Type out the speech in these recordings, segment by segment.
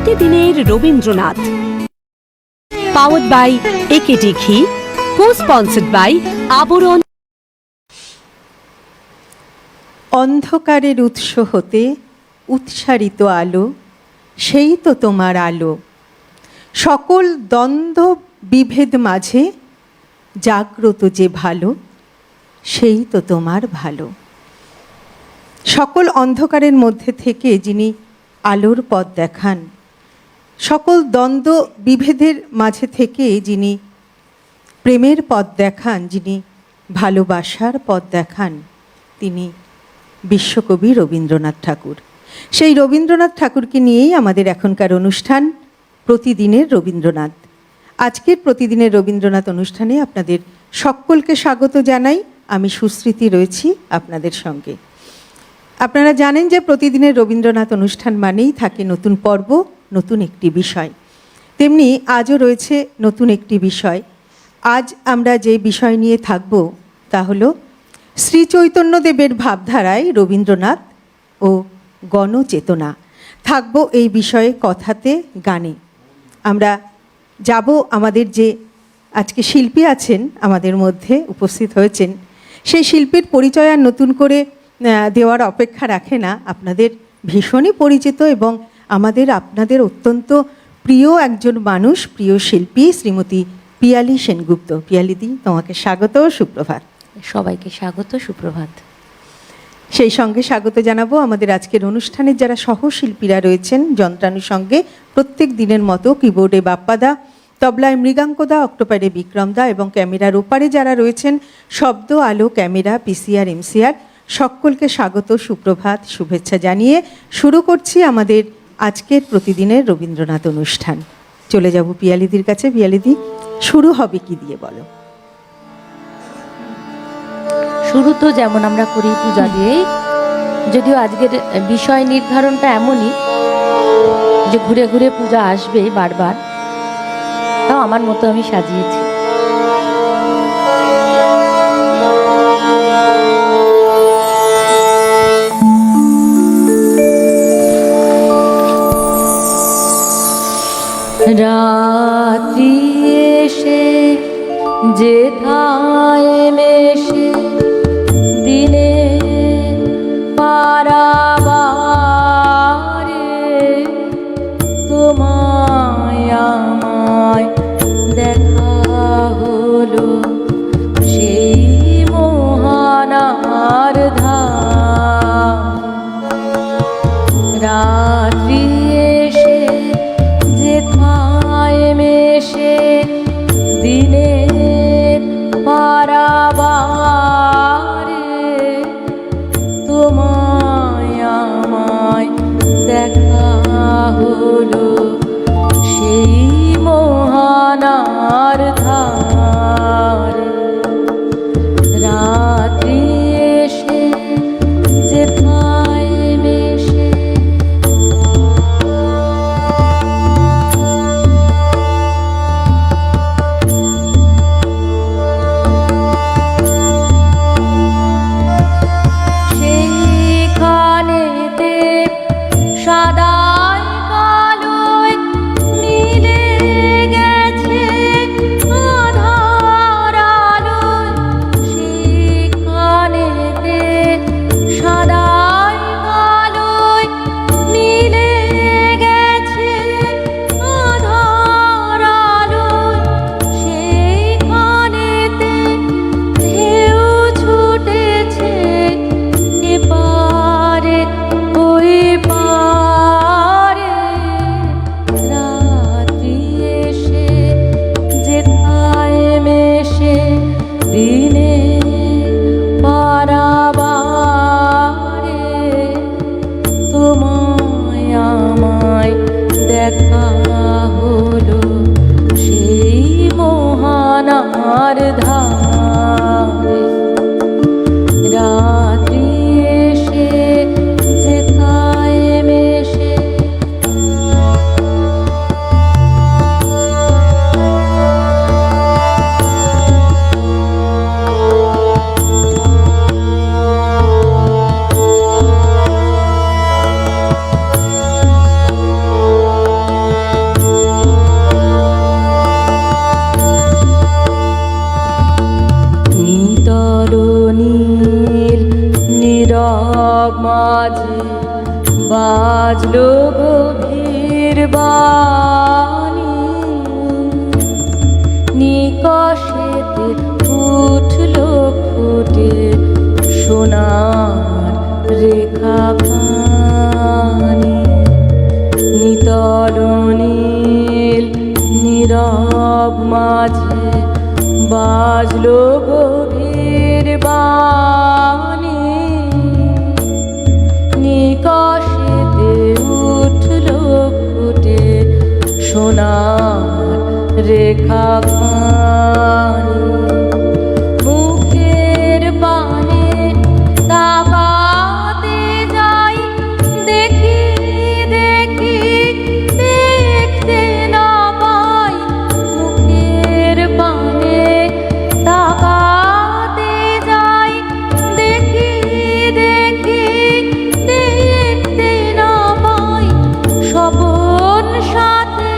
প্রতিদিনের Rabindranath, powered by AKD ঘি, কো sponsored by আবরণ। অন্ধকারের উৎস হতে উৎসারিত আলো, সেই তো তোমার আলো। সকল দ্বন্দ্ব বিভেদ মাঝে জাগ্রত যে ভালো, সেই তো তোমার ভালো। সকল অন্ধকারের মধ্যে থেকে যিনি আলোর পথ দেখান, সকল দ্বন্দ্ব বিভেদের মাঝে থেকে যিনি প্রেমের পথ দেখান, যিনি ভালোবাসার পথ দেখান, তিনি বিশ্বকবি রবীন্দ্রনাথ ঠাকুর। সেই রবীন্দ্রনাথ ঠাকুরকে নিয়েই আমাদের এখনকার অনুষ্ঠান প্রতিদিনের রবীন্দ্রনাথ। আজকের প্রতিদিনের রবীন্দ্রনাথ অনুষ্ঠানে আপনাদের সকলকে স্বাগত জানাই। আমি সুস্মৃতি রয়েছি আপনাদের সঙ্গে। আপনারা জানেন যে প্রতিদিনের রবীন্দ্রনাথ অনুষ্ঠান মানেই থাকে নতুন পর্ব, নতুন একটি বিষয়। তেমনি আজও রয়েছে নতুন একটি বিষয়। আজ আমরা যে বিষয় নিয়ে থাকব তা হলো শ্রী চৈতন্যদেবের ভাবধারায় রবীন্দ্রনাথ ও গণচেতনা। থাকব এই বিষয়ে কথাতে গানে। আমরা যাব আমাদের যে আজকে শিল্পী আছেন আমাদের মধ্যে উপস্থিত হয়েছেন, সেই শিল্পীর পরিচয় আর নতুন করে দেওয়ার অপেক্ষা রাখে না। আপনাদের ভীষণই পরিচিত এবং আপনাদের অত্যন্ত প্রিয় একজন মানুষ, প্রিয় শিল্পী শ্রীমতী পিয়ালি সেনগুপ্ত। পিয়ালিদি, তোমাকে স্বাগত, সুপ্রভাত। সবাইকে স্বাগত, সুপ্রভাত। সেই সঙ্গে স্বাগত জানাবো আমাদের আজকের অনুষ্ঠানের যারা সহশিল্পীরা রয়েছেন যন্ত্রানুর সঙ্গে প্রত্যেক দিনের মতো। কিবোর্ডে বাপ্পাদা, তবলায় মৃগাঙ্কদা, অক্টোপারে বিক্রমদা এবং ক্যামেরার ওপারে যারা রয়েছেন শব্দ, আলো, ক্যামেরা, পিসিআর, এমসিআর, সকলকে স্বাগত, সুপ্রভাত, শুভেচ্ছা জানিয়ে শুরু করছি আমাদের আজকের প্রতিদিনের রবীন্দ্রনাথ অনুষ্ঠান। চলে যাব পিয়ালিদির কাছে। পিয়ালিদি, শুরু হবে কি দিয়ে বলো? শুরু তো যেমন আমরা করি পূজা দিয়েই, যদিও আজকের বিষয় নির্ধারণটা এমনই যে ঘুরে ঘুরে পূজা আসবে বারবার, তাও আমার মতো আমি সাজিয়েছি। রাত্রি এসে যেথায় মেশে দিনে পারাবারে, তোমায় আমায় দেখা হলো সেই মোহনার ধাম। রাত্রি এসে যেথায় মেশে দিনে পারাবারে, তোমায় আমায় দেখা হলো সেই মোহনার ধার। রাত্রি এসে যেথায় মেশে। সাদাই কালো বাজলো গভীর বাণী, নিকষেতে উঠলো ফুটে সোনার রেখা খানি। নিতল নীল নীরব মাঝে বাজলো গভীর বাণী, নিকষেতে উঠলো ফুটে সোনার রেখা খানি। মুখের পানে তাকাতে যাই, দেখি দেখি দেখতে না পাই। মুখের পানে তাকাতে যাই, দেখি দেখি দেখতে না পাই। স্বপন সাথে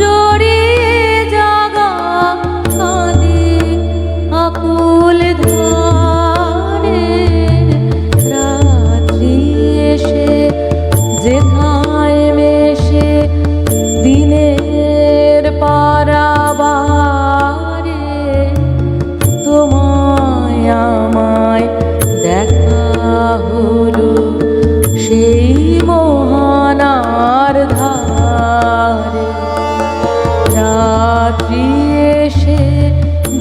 জড়িয়ে জাগা কাঁদে আকুল ধারে। রাত্রি এসে যেথায় মেশে দিনের পারাবারে, তোমায় আমায় দেখা হলো সেই মোহনার ধারে। রাত্রি এসে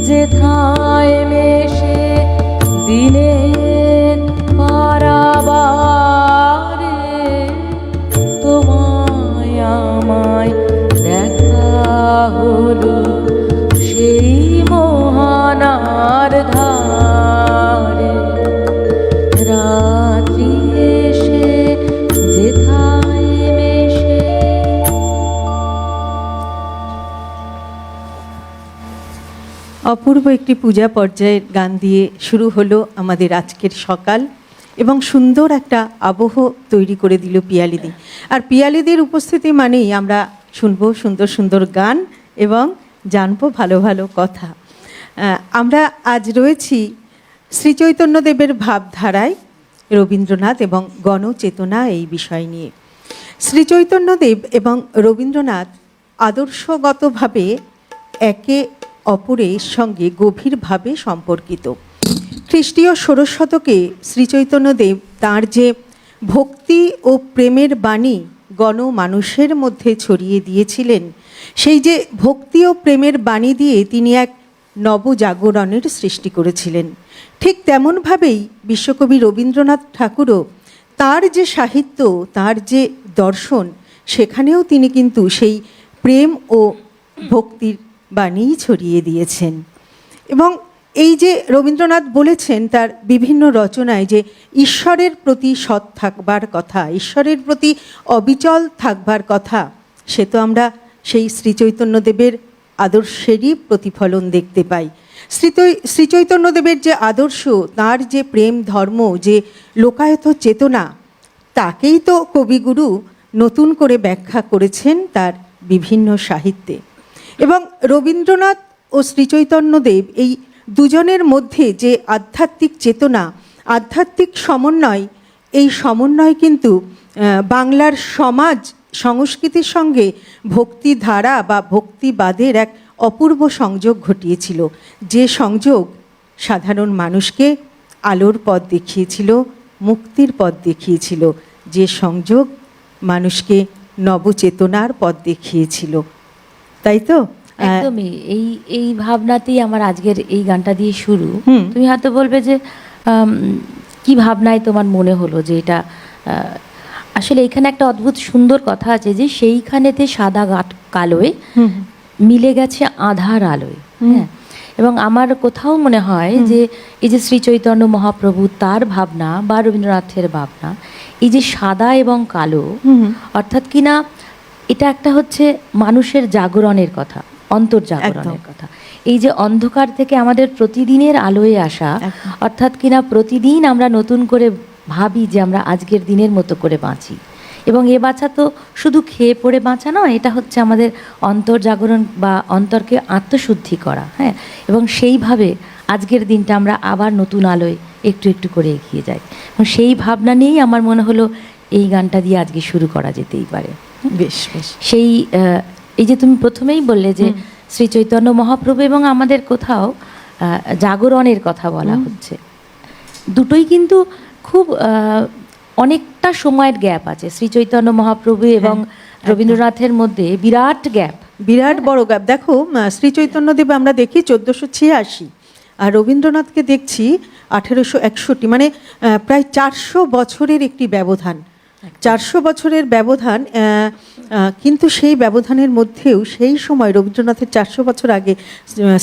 যেথায় মেশে দিনের পারাবারে, তোমায় আমায় দেখা হলো সেই মোহনার ধারে। রাত্রি এসে যেথায় মেশে। অপূর্ব একটি পূজা পর্যায়ের গান দিয়ে শুরু হলো আমাদের আজকের সকাল, এবং সুন্দর একটা আবহ তৈরি করে দিল পিয়ালিদি। আর পিয়ালিদির উপস্থিতি মানেই আমরা শুনবো সুন্দর সুন্দর গান এবং জানবো ভালো ভালো কথা। আমরা আজ রয়েছি শ্রীচৈতন্যদেবের ভাবধারায় রবীন্দ্রনাথ এবং গণচেতনা এই বিষয় নিয়ে। শ্রীচৈতন্যদেব এবং রবীন্দ্রনাথ আদর্শগতভাবে একে অপরের সঙ্গে গভীরভাবে সম্পর্কিত। খ্রিস্টীয় ষোড়শ শতকে শ্রীচৈতন্যদেব তাঁর যে ভক্তি ও প্রেমের বাণী গণমানুষের মধ্যে ছড়িয়ে দিয়েছিলেন, সেই যে ভক্তি ও প্রেমের বাণী দিয়ে তিনি এক নবজাগরণের সৃষ্টি করেছিলেন, ঠিক তেমনভাবেই বিশ্বকবি রবীন্দ্রনাথ ঠাকুরও তার যে সাহিত্য, তার যে দর্শন, সেখানেও তিনি কিন্তু সেই প্রেম ও ভক্তির বাণী ছড়িয়ে দিয়েছেন। এবং এই যে রবীন্দ্রনাথ বলেছেন তার বিভিন্ন রচনায় যে ঈশ্বরের প্রতি সৎ থাকবার কথা, ঈশ্বরের প্রতি অবিচল থাকবার কথা, সে তো আমরা সেই শ্রীচৈতন্যদেবের আদর্শেরই প্রতিফলন দেখতে পাই। শ্রীচৈতন্যদেবের যে আদর্শ, তার যে প্রেম ধর্ম, যে লোকায়ত চেতনা, তাকেই তো কবিগুরু নতুন করে ব্যাখ্যা করেছেন তার বিভিন্ন সাহিত্যে। এবং রবীন্দ্রনাথ ও শ্রীচৈতন্যদেব এই দুজনের মধ্যে যে আধ্যাত্মিক চেতনা, আধ্যাত্মিক সমন্বয়, এই সমন্বয় কিন্তু বাংলার সমাজ সংস্কৃতির সঙ্গে ভক্তিধারা বা ভক্তিবাদের এক অপূর্ব সংযোগ ঘটিয়েছিল, যে সংযোগ সাধারণ মানুষকে আলোর পথ দেখিয়েছিল, মুক্তির পথ দেখিয়েছিল, যে সংযোগ মানুষকে নবচেতনার পথ দেখিয়েছিল। তাই তো? একদমই এই এই ভাবনাতেই আমার আজকের এই গানটা দিয়ে শুরু। তুমি হয়তো বলবে যে কি ভাবনায় তোমার মনে হলো যে এটা, আসলে এখানে একটা অদ্ভুত সুন্দর কথা আছে যে সেইখানেতে সাদা কালোয় মিলে গেছে আধার আলোয়। হ্যাঁ, এবং আমার কোথাও মনে হয় যে এই যে শ্রী চৈতন্য মহাপ্রভু তার ভাবনা বা রবীন্দ্রনাথের ভাবনা, এই যে সাদা এবং কালো, অর্থাৎ কিনা এটা একটা হচ্ছে মানুষের জাগরণের কথা, অন্তর্জাগরণের কথা। এই যে অন্ধকার থেকে আমাদের প্রতিদিনের আলোয় আসা, অর্থাৎ কিনা প্রতিদিন আমরা নতুন করে ভাবি যে আমরা আজকের দিনের মতো করে বাঁচি, এবং এ বাঁচা তো শুধু খেয়ে পড়ে বাঁচা নয়, এটা হচ্ছে আমাদের অন্তর্জাগরণ বা অন্তরকে আত্মশুদ্ধি করা। হ্যাঁ, এবং সেইভাবে আজকের দিনটা আমরা আবার নতুন আলোয় একটু একটু করে এগিয়ে যাই। এবং সেই ভাবনা নিয়েই আমার মনে হলো এই গানটা দিয়ে আজকে শুরু করা যেতেই পারে। বেশ বেশ। সেই এই যে তুমি প্রথমেই বললে যে শ্রী চৈতন্য মহাপ্রভু এবং আমাদের কোথাও জাগরণের কথা বলা হচ্ছে, দুটোই কিন্তু খুব অনেকটা সময়ের গ্যাপ আছে। শ্রী চৈতন্য মহাপ্রভু এবং রবীন্দ্রনাথের মধ্যে বিরাট গ্যাপ, বিরাট বড় গ্যাপ। দেখো শ্রী চৈতন্যদেব আমরা দেখি 1486, আর রবীন্দ্রনাথকে দেখছি 1861, মানে প্রায় 400 বছরের একটি ব্যবধান। 400 বছরের ব্যবধান, কিন্তু সেই ব্যবধানের মধ্যেও সেই সময় রবীন্দ্রনাথের 400 বছর আগে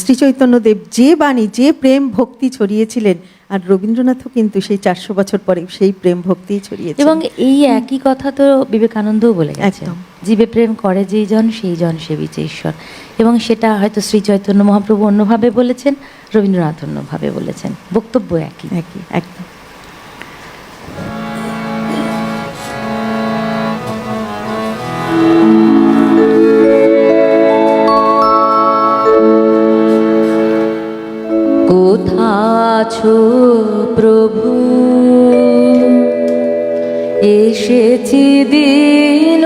শ্রী চৈতন্যদেব যে বাণী, যে প্রেম ভক্তি ছড়িয়েছিলেন, আর রবীন্দ্রনাথও কিন্তু সেই 400 বছর পরে সেই প্রেম ভক্তি ছড়িয়েছেন। এবং এই একই কথা তো বিবেকানন্দও বলে গেছেন, জীবে প্রেম করে যেই জন সেই জন সেবিছে ঈশ্বর। এবং সেটা হয়তো শ্রী চৈতন্য মহাপ্রভু অন্যভাবে বলেছেন, রবীন্দ্রনাথ অন্যভাবে বলেছেন, বক্তব্য একই। একই, একদম। কোথা আছো প্রভু, এসেছি দিনহীন,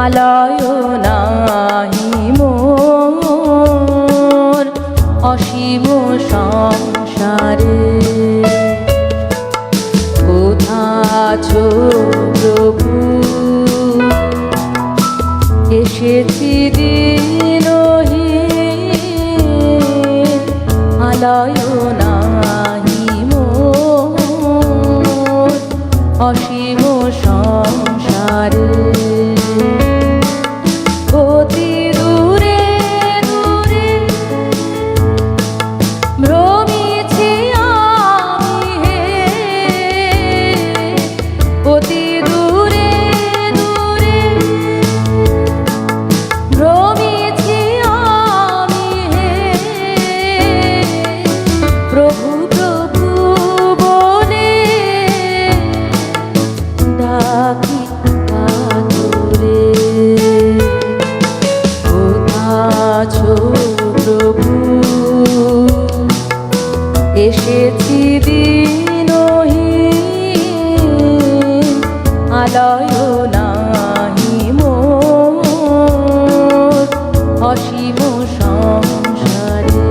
আলয় নাহি মোর অসীম সংসারে। কোথা আছো প্রভু, এসেছি দিনহীন, আলয় নাহি মোর অসীম সংসারে। অতি দূরে দূরে ভ্রমিছি আমি হে, অতি দূরে দূরে ভ্রমিছি আমি হে, প্রভু প্রভু বলে ডাকি কাতরে। কোথা আছো প্রভু, এসেছি দিনহীন, আলয় নাহি মোর অসীম সংসারে।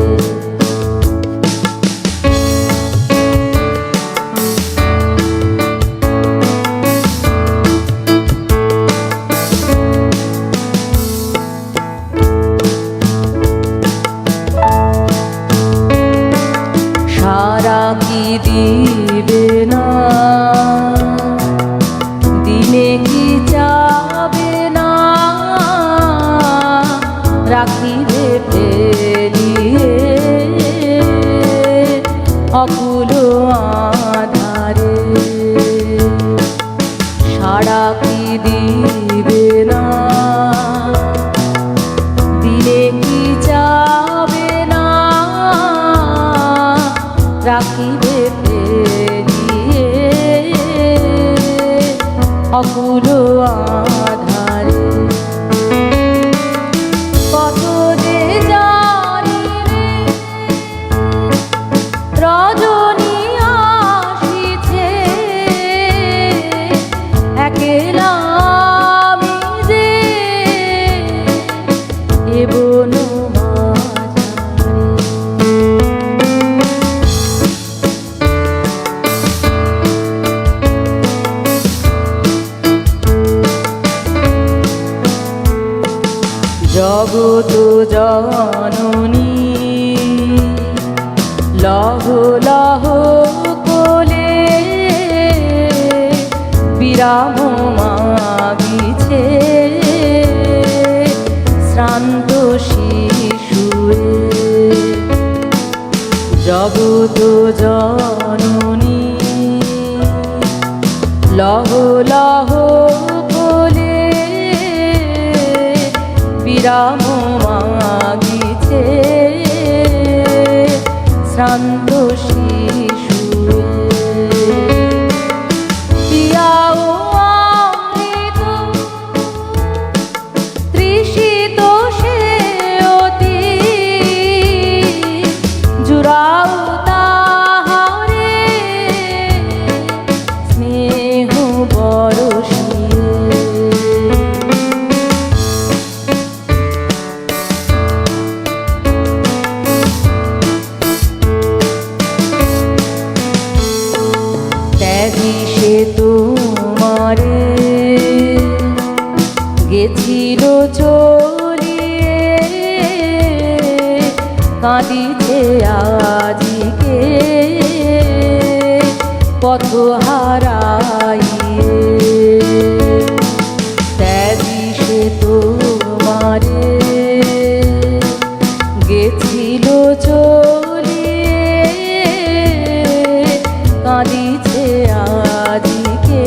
সারা কি দিবে না, দিনে কি যাবে না, রাখিবে ফেলিয়ে অকুল আধারে। সারা কি দিবে না, দিনে কি যাবে না, রাখিবে ফেলিয়ে অকুল আধারে। কত যে জানি রে রজনী আসিছে, একলা আমি যে এ বন জগত জননী লহ লহ কোলে, বিরাম মাগিছে শ্রান্ত শিশুয়ে। জগত জননী লহ লহ কোলে, বিরাম মাগিছে শ্রান্ত শিশুয়ে। পিয়াও অমৃত তৃষিত সে অতি, জুড়াও তাহারে গেছিল চলিয়ে কাঁদিতে আজিকে পথ হারাইয়ে ত্যাজি সে তোমারে গেছিল চলিয়ে কাঁদিছে আজিকে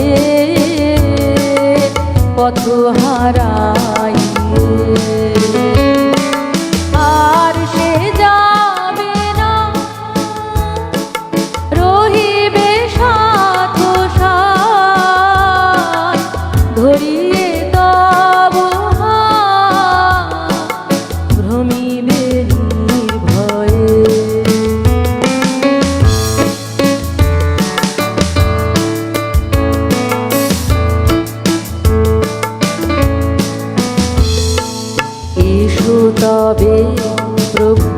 পথ হারাইয়ে আর সে যাবে না রহিবে সাথ সাথ ধরিয়ে তব হাত ভ্রমিবে নির্ভয়ে এসো তবে প্রভু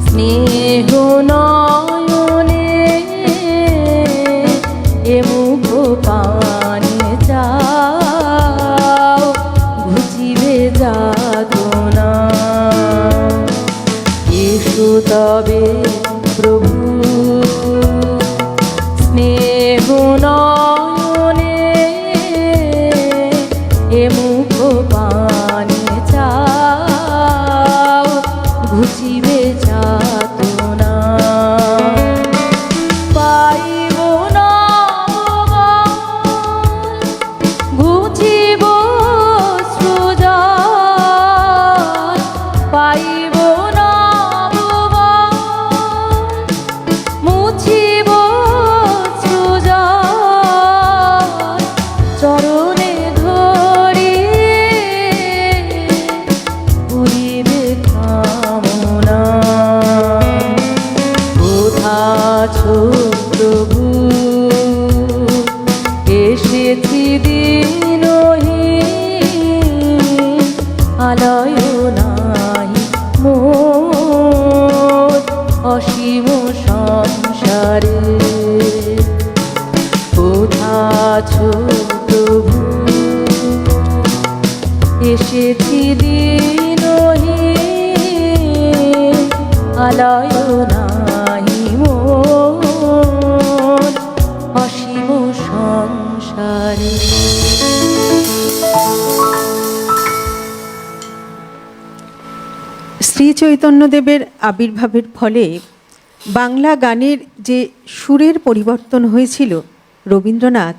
স্নেহ নয়নে এ মুখ পানে চাও ঘুচিবে যাতনা এসো তবে প্রভু স্নেহ নয়নে এ মুখ পানে চাও ঘুচিবে যাতনা পাইব না ঘুচিব সৃজন পাইব না মুছিব সৃজন চরণে ধরিয়ে পুরিবে কামনা কোথা আছো প্রভু এসেছি দিনহীন আলয় নাহি মোর অসীম সংসারে কোথা আছো প্রভু এসেছি দিনহীন আলয় নাহি মোর অসীম সংসারে। শ্রী চৈতন্যদেবের আবির্ভাবের ফলে বাংলা গানের যে সুরের পরিবর্তন হয়েছিল রবীন্দ্রনাথ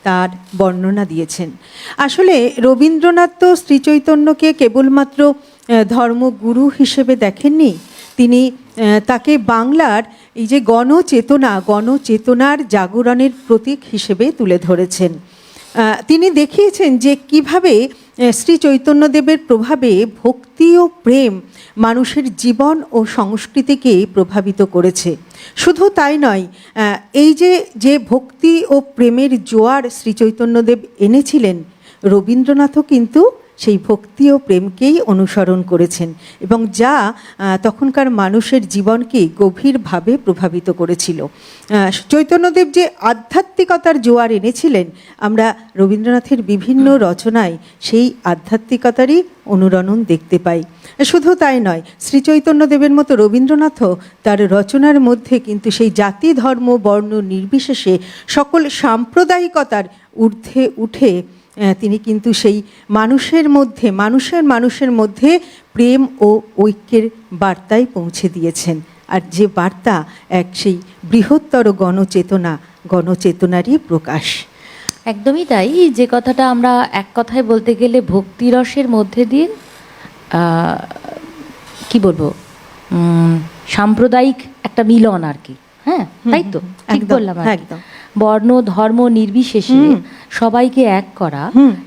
তার বর্ণনা দিয়েছেন। আসলে রবীন্দ্রনাথ তো শ্রীচৈতন্যকে কেবলমাত্র ধর্মগুরু হিসেবে দেখেননি, তিনি তাকে বাংলার এই যে গণচেতনার জাগরণের প্রতীক হিসেবে তুলে ধরেছেন। তিনি দেখিয়েছেন যে কিভাবে শ্রী চৈতন্যদেবের প্রভাবে ভক্তি ও প্রেম মানুষের জীবন ও সংস্কৃতিকে প্রভাবিত করেছে। শুধু তাই নয়, এই যে ভক্তি ও প্রেমের জোয়ার শ্রী চৈতন্যদেব এনেছিলেন, রবীন্দ্রনাথও কিন্তু সেই ভক্তি ও প্রেমকেই অনুসরণ করেছেন এবং যা তখনকার মানুষের জীবনকে গভীরভাবে প্রভাবিত করেছিল। চৈতন্যদেব যে আধ্যাত্মিকতার জোয়ার এনেছিলেন, আমরা রবীন্দ্রনাথের বিভিন্ন রচনায় সেই আধ্যাত্মিকতারই অনুরণন দেখতে পাই। শুধু তাই নয়, শ্রী চৈতন্যদেবের মতো রবীন্দ্রনাথও তার রচনার মধ্যে কিন্তু সেই জাতি ধর্ম বর্ণ নির্বিশেষে সকল সাম্প্রদায়িকতার ঊর্ধ্বে উঠে তিনি কিন্তু সেই মানুষের মধ্যে প্রেম ও ঐক্যের বার্তায় পৌঁছে দিয়েছেন। আর যে বার্তা এক সেই বৃহত্তর গণচেতনারই প্রকাশ। একদমই তাই। যে কথাটা আমরা এক কথায় বলতে গেলে ভক্তিরসের মধ্যে দিয়ে কি বলবো, সাম্প্রদায়িক একটা মিলন আর কি। হ্যাঁ, তাই তো ঠিক বললাম। একদম বর্ণ ধর্ম নির্বিশেষে সবাইকে এক করা,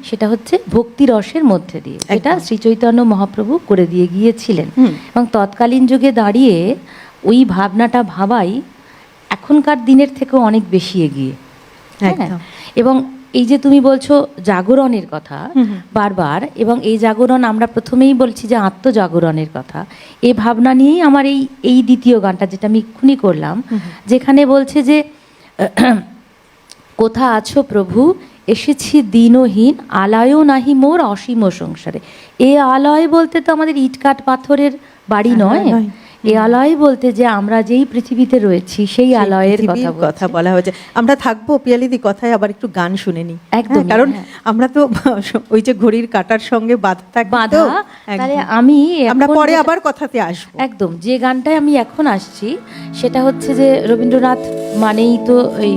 সেটা হচ্ছে ভক্তি রসের মধ্যে দিয়ে, এটা শ্রী চৈতন্য মহাপ্রভু করে দিয়ে গিয়েছিলেন। এবং তৎকালীন যুগে দাঁড়িয়ে ওই ভাবনাটা ভাবাই এখনকার দিনের থেকেও অনেক বেশি এগিয়ে। এবং এই যে তুমি বলছো জাগরণের কথা বারবার, এবং এই জাগরণ আমরা প্রথমেই বলছি যে আত্মজাগরণের কথা, এই ভাবনা নিয়েই আমার এই দ্বিতীয় গানটা যেটা আমি এক্ষুনি করলাম, যেখানে বলছে যে কোথা আছো প্রভু এসেছি দিনহীন, আলয়ও নাহি মোর অসীম সংসারে। এ আলয় বলতে তো আমাদের ইটকাট পাথরের বাড়ি নয়, এ আলয় বলতে যে আমরা যেই পৃথিবীতে রয়েছি সেই আলয়ের কথা বলা হয়েছে। আমরা থাকবো পিয়ালিদি কথায় আবার একটু গান শুনে নি, একদম, কারণ আমরা তো ওই যে ঘড়ির কাটার সঙ্গে বাঁধা। তাহলে আমি আমরা পরে আবার কথাতে আসবো। একদম, যে গানটায় আমি এখন আসছি সেটা হচ্ছে যে রবীন্দ্রনাথ মানেই তো এই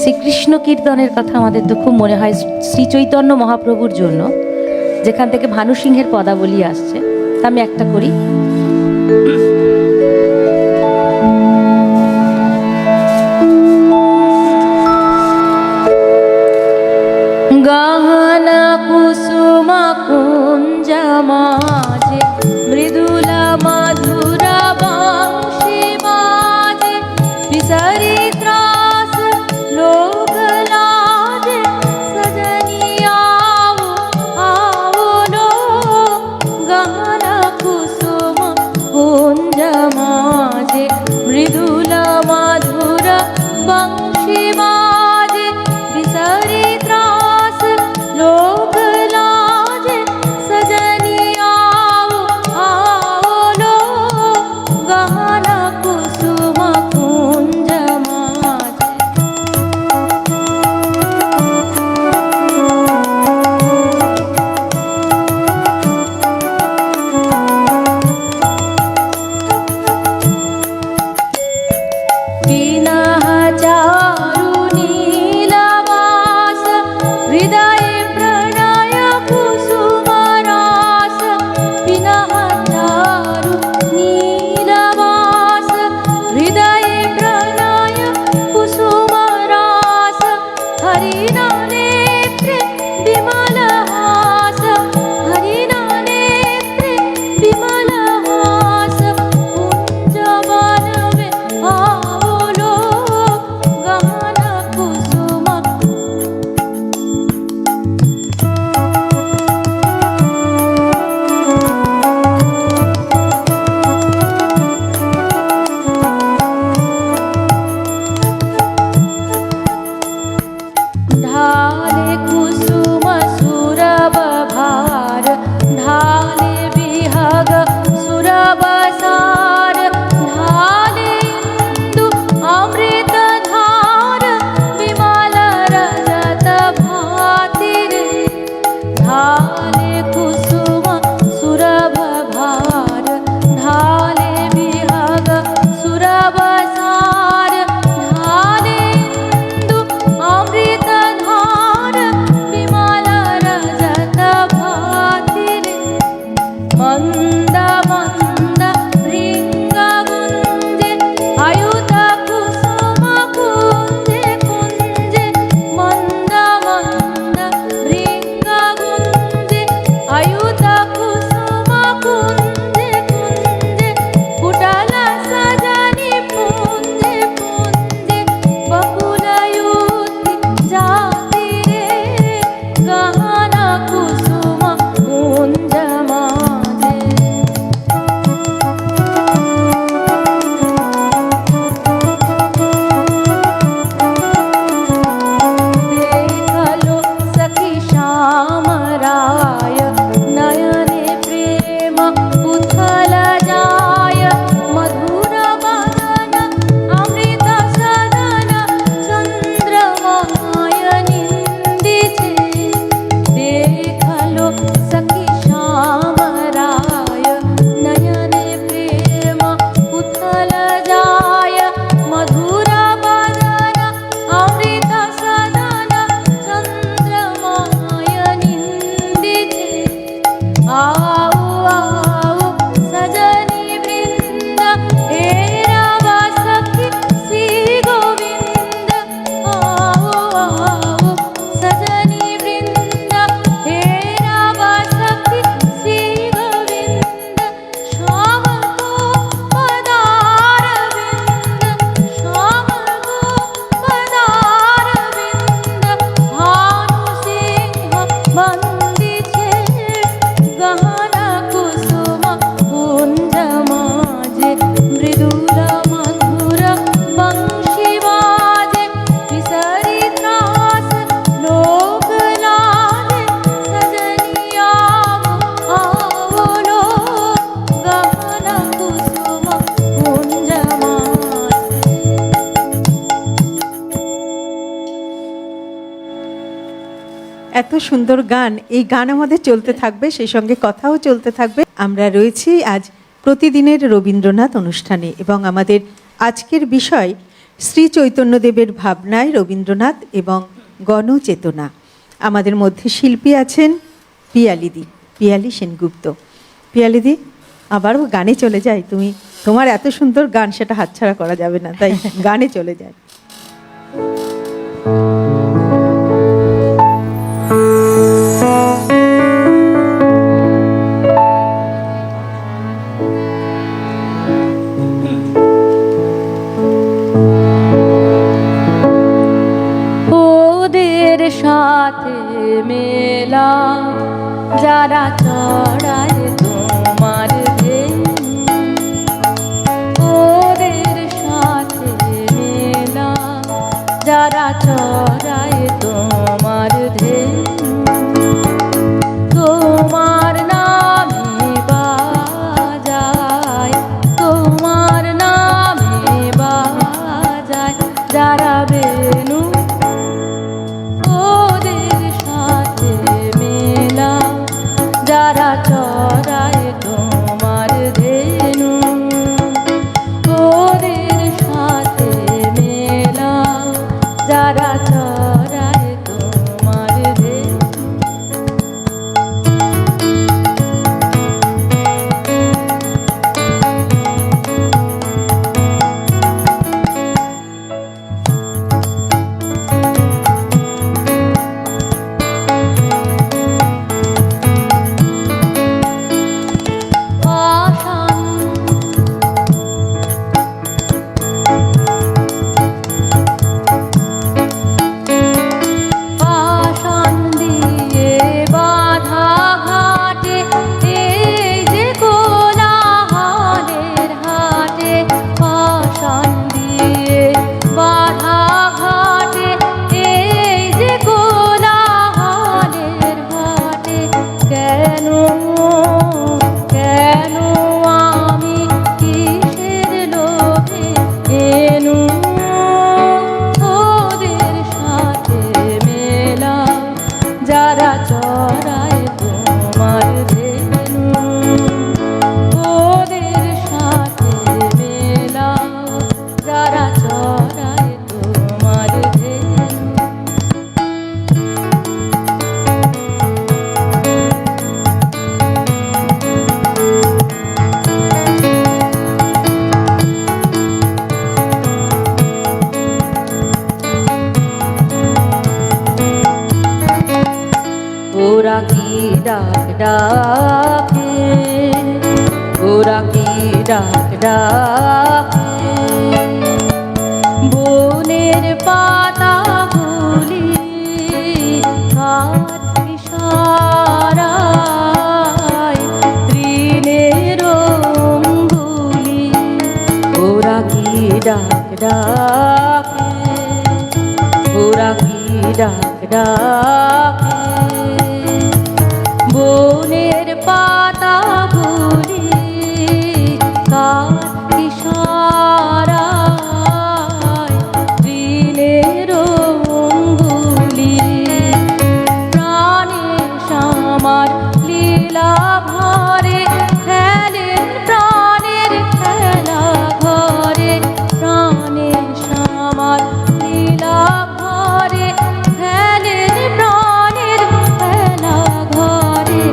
শ্রীকৃষ্ণ কীর্তনের কথা আমাদের তো খুব মনে হয় শ্রী চৈতন্য মহাপ্রভুর জন্য, যেখান থেকে ভানু সিংহের পদাবলী আসছে। তা আমি একটা করি। গহন কুসুম কুঞ্জ মাঝে মৃদুলা মধুরা বংশী বাজে, বিসরি ত্রাস লোক লাজে, সজনি आओ आओ लो, গহন কুসুম কুঞ্জ এত সুন্দর গান, এই গান আমাদের চলতে থাকবে, সেই সঙ্গে কথাও চলতে থাকবে। আমরা রয়েছি আজ প্রতিদিনের রবীন্দ্রনাথ অনুষ্ঠানে এবং আমাদের আজকের বিষয় শ্রী চৈতন্যদেবের ভাবনায় রবীন্দ্রনাথ এবং গণচেতনা। আমাদের মধ্যে শিল্পী আছেন পিয়ালি সেনগুপ্ত। পিয়ালিদি, আবারও গানে চলে যাই। তোমার এত সুন্দর গান, সেটা হাতছাড়া করা যাবে না, তাই গানে চলে যায়। ওদের সাথে মেলা যারা চড়ায় তোমার ধেনু, ওদের সাথে মেলা যারা চড়ায় তোমার ধেনু, তোমার নামে বাজায়, তোমার নামে বাজায় যারা বেনু, ওদের সাথে মেলা যারা চড়ায় তোমার ধেনু, ওদের সাথে মেলা যারা চড়ায় তোমার ধেনু। পাষাণ দিয়ে বাঁধা ঘাটে এই যে কোলাহলের হাটে, পাষাণ দিয়ে বাঁধা ঘাটে এই যে কোলাহলের হাটে, কেন কেন আমি কিসের লোভে এনু, ওদের সাথে মেলা যারা চড়ায় তোমার ধেনু, ওদের সাথে মেলা যারা চড়ায় তোমার ধেনু। ওরা কি ডাক ডাকে, ওরা কি ডাক ডাকে, বনের পাতা গুলি হাত ইশারায় তৃণের অঙ্গুলি, ওরা কি ডাক ডাকে, ওরা কি ডাক ডাকে, বনের পাতা গুলি কার ইশারায় তৃণের অঙ্গুলি, প্রাণে আমার লীলা ভরে খেলেন প্রাণের খেলা ঘরে, প্রাণে আমার লীলা ভরে খেলেন প্রাণের খেলা ঘরে,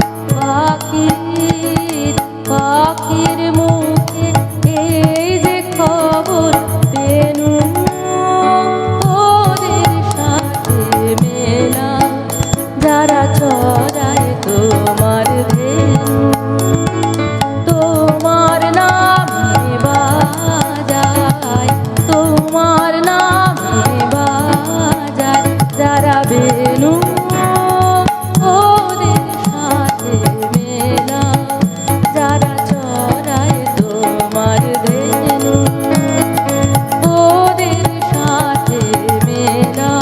পাখির মুখে এই যে খবর পেনু, ওদের সাথে মেলা যারা চড়ায় তোমার ধেনু, তোমার নামে বাজায়, তোমার নামে বাজায় যারা বেনু, ওদের সাথে মেলা যারা চড়ায় তোমার ধেনু, ওদের সাথে মেলা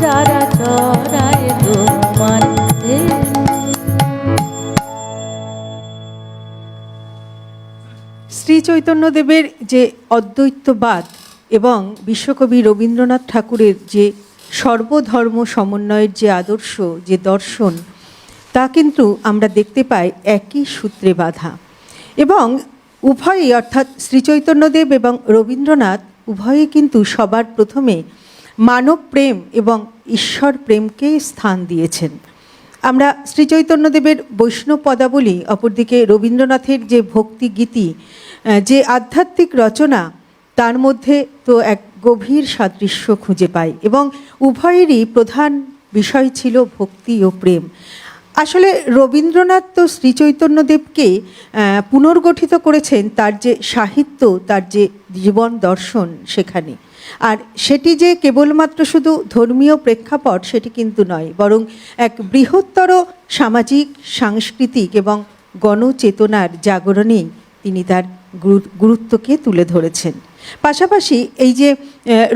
যারা চড়ায় তোমার ধেনু। শ্রী চৈতন্যদেবের যে অদ্বৈতবাদ এবং বিশ্বকবি রবীন্দ্রনাথ ঠাকুরের যে সর্বধর্ম সমন্বয়ের যে আদর্শ, যে দর্শন, তা কিন্তু আমরা দেখতে পাই একই সূত্রে বাঁধা। এবং উভয়ই, অর্থাৎ শ্রীচৈতন্যদেব এবং রবীন্দ্রনাথ উভয়ই কিন্তু সবার প্রথমে মানব প্রেম এবং ঈশ্বর প্রেমকে স্থান দিয়েছেন। আমরা শ্রীচৈতন্যদেবের বৈষ্ণব পদাবলী, অপরদিকে রবীন্দ্রনাথের যে ভক্তি গীতি, যে আধ্যাত্মিক রচনা, তার মধ্যে তো এক গভীর সাদৃশ্য খুঁজে পাই এবং উভয়েরই প্রধান বিষয় ছিল ভক্তি ও প্রেম। আসলে রবীন্দ্রনাথ তো শ্রীচৈতন্যদেবকে পুনর্গঠিত করেছেন তার যে সাহিত্য, তার যে জীবন দর্শন সেখানে। আর সেটি যে কেবলমাত্র শুধু ধর্মীয় প্রেক্ষাপট সেটি কিন্তু নয়, বরং এক বৃহত্তর সামাজিক, সাংস্কৃতিক এবং গণচেতনার জাগরণেই তিনি তার গুরুত্বকে তুলে ধরেছেন। পাশাপাশি এই যে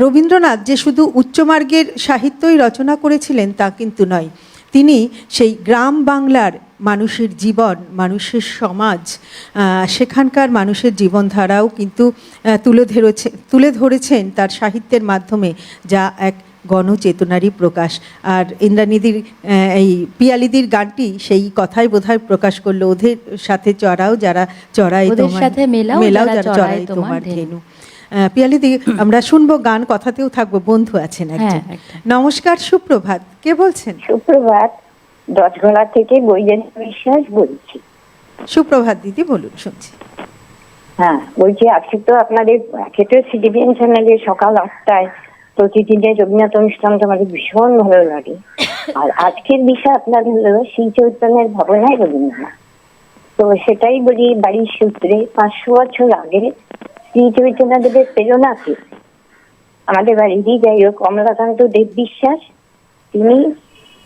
রবীন্দ্রনাথ যে শুধু উচ্চমার্গের সাহিত্যই রচনা করেছিলেন তা কিন্তু নয়, তিনি সেই গ্রাম বাংলার মানুষের জীবন, মানুষের সমাজ, সেখানকার মানুষের জীবনধারাও কিন্তু তুলে ধরেছেন তার সাহিত্যের মাধ্যমে, যা এক গণচেতনারই প্রকাশ। আর ইন্দ্রাণীদির এই পিয়ালিদির গানটি সেই কথাই বোধহয় প্রকাশ করলো, ওদের সাথে চড়াও যারা চড়াই তোমার, মেলাও যারা চড়াই তোমার ধেনু। পিয়ালিদি, আমরা শুনবো গান, কথাতেও থাকবো, বন্ধু আছেন একজন। নমস্কার, সুপ্রভাত, কে বলছেন? সুপ্রভাত, দশগলা থেকে বৈজয়ন্ত বিশ্বাস বলছি। সুপ্রভাত দিদি, বলুন, শুনছি। হ্যাঁ, বলছি আজকে তো আপনাদের সিটিভিএন চ্যানেলে সকাল 8টায় প্রতিদিনের রবীন্দ্রনাথ অনুষ্ঠান তো আমাদের ভীষণ ভালো লাগে। আর আজকের বিষয় আপনাদের হলো শ্রী চৈতন্যের ভাবনায় রবীন্দ্রনাথ। তো সেটাই বলি, বাড়ির সূত্রে 500 বছর আগে শ্রী চৈতন্যদেবের প্রেরণাতে আমাদের বাড়িরই যাই হোক কমলাকান্ত দেব বিশ্বাস, তিনি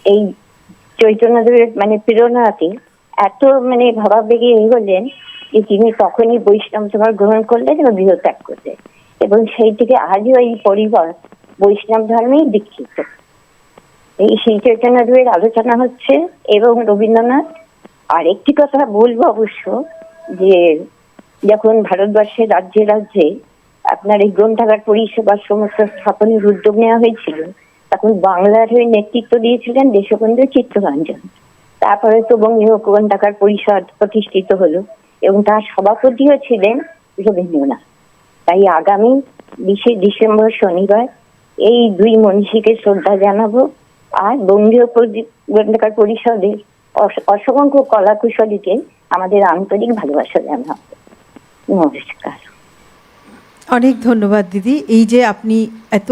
এই চৈতন্যদেবের প্রেরণাতে এত ভাবাবেগে এগোলেন যে তিনি তখনই বৈষ্ণব ধর্ম গ্রহণ করলেন এবং গৃহত্যাগ করলেন, এবং সেই থেকে আজও এই পরিবার বৈষ্ণব ধর্মেই দীক্ষিত। এই শ্রী চৈতন্যদেবের আলোচনা হচ্ছে এবং রবীন্দ্রনাথ। আর একটি কথা বলবো অবশ্য, যে যখন ভারতবর্ষের রাজ্যে রাজ্যে আপনার এই গ্রন্থাগার পরিষেবার সমস্ত স্থাপনের উদ্যোগ নেওয়া হয়েছিল, তখন বাংলার হয়ে নেতৃত্ব দিয়েছিলেন দেশবন্ধু চিত্তরঞ্জন। তারপরে তো বঙ্গীয় গ্রন্থাগার পরিষদ প্রতিষ্ঠিত হলো এবং তার সভাপতিও ছিলেন রবীন্দ্রনাথ। তাই আগামী 20শে ডিসেম্বর শনিবার এই দুই মনীষীকে শ্রদ্ধা জানাবো। আর বঙ্গীয় গ্রন্থাগার পরিষদের অসংখ্য কলাকুশলীকে আমাদের আন্তরিক ভালোবাসা জানাবো। নমস্কার। অনেক ধন্যবাদ দিদি। এই যে আপনি এত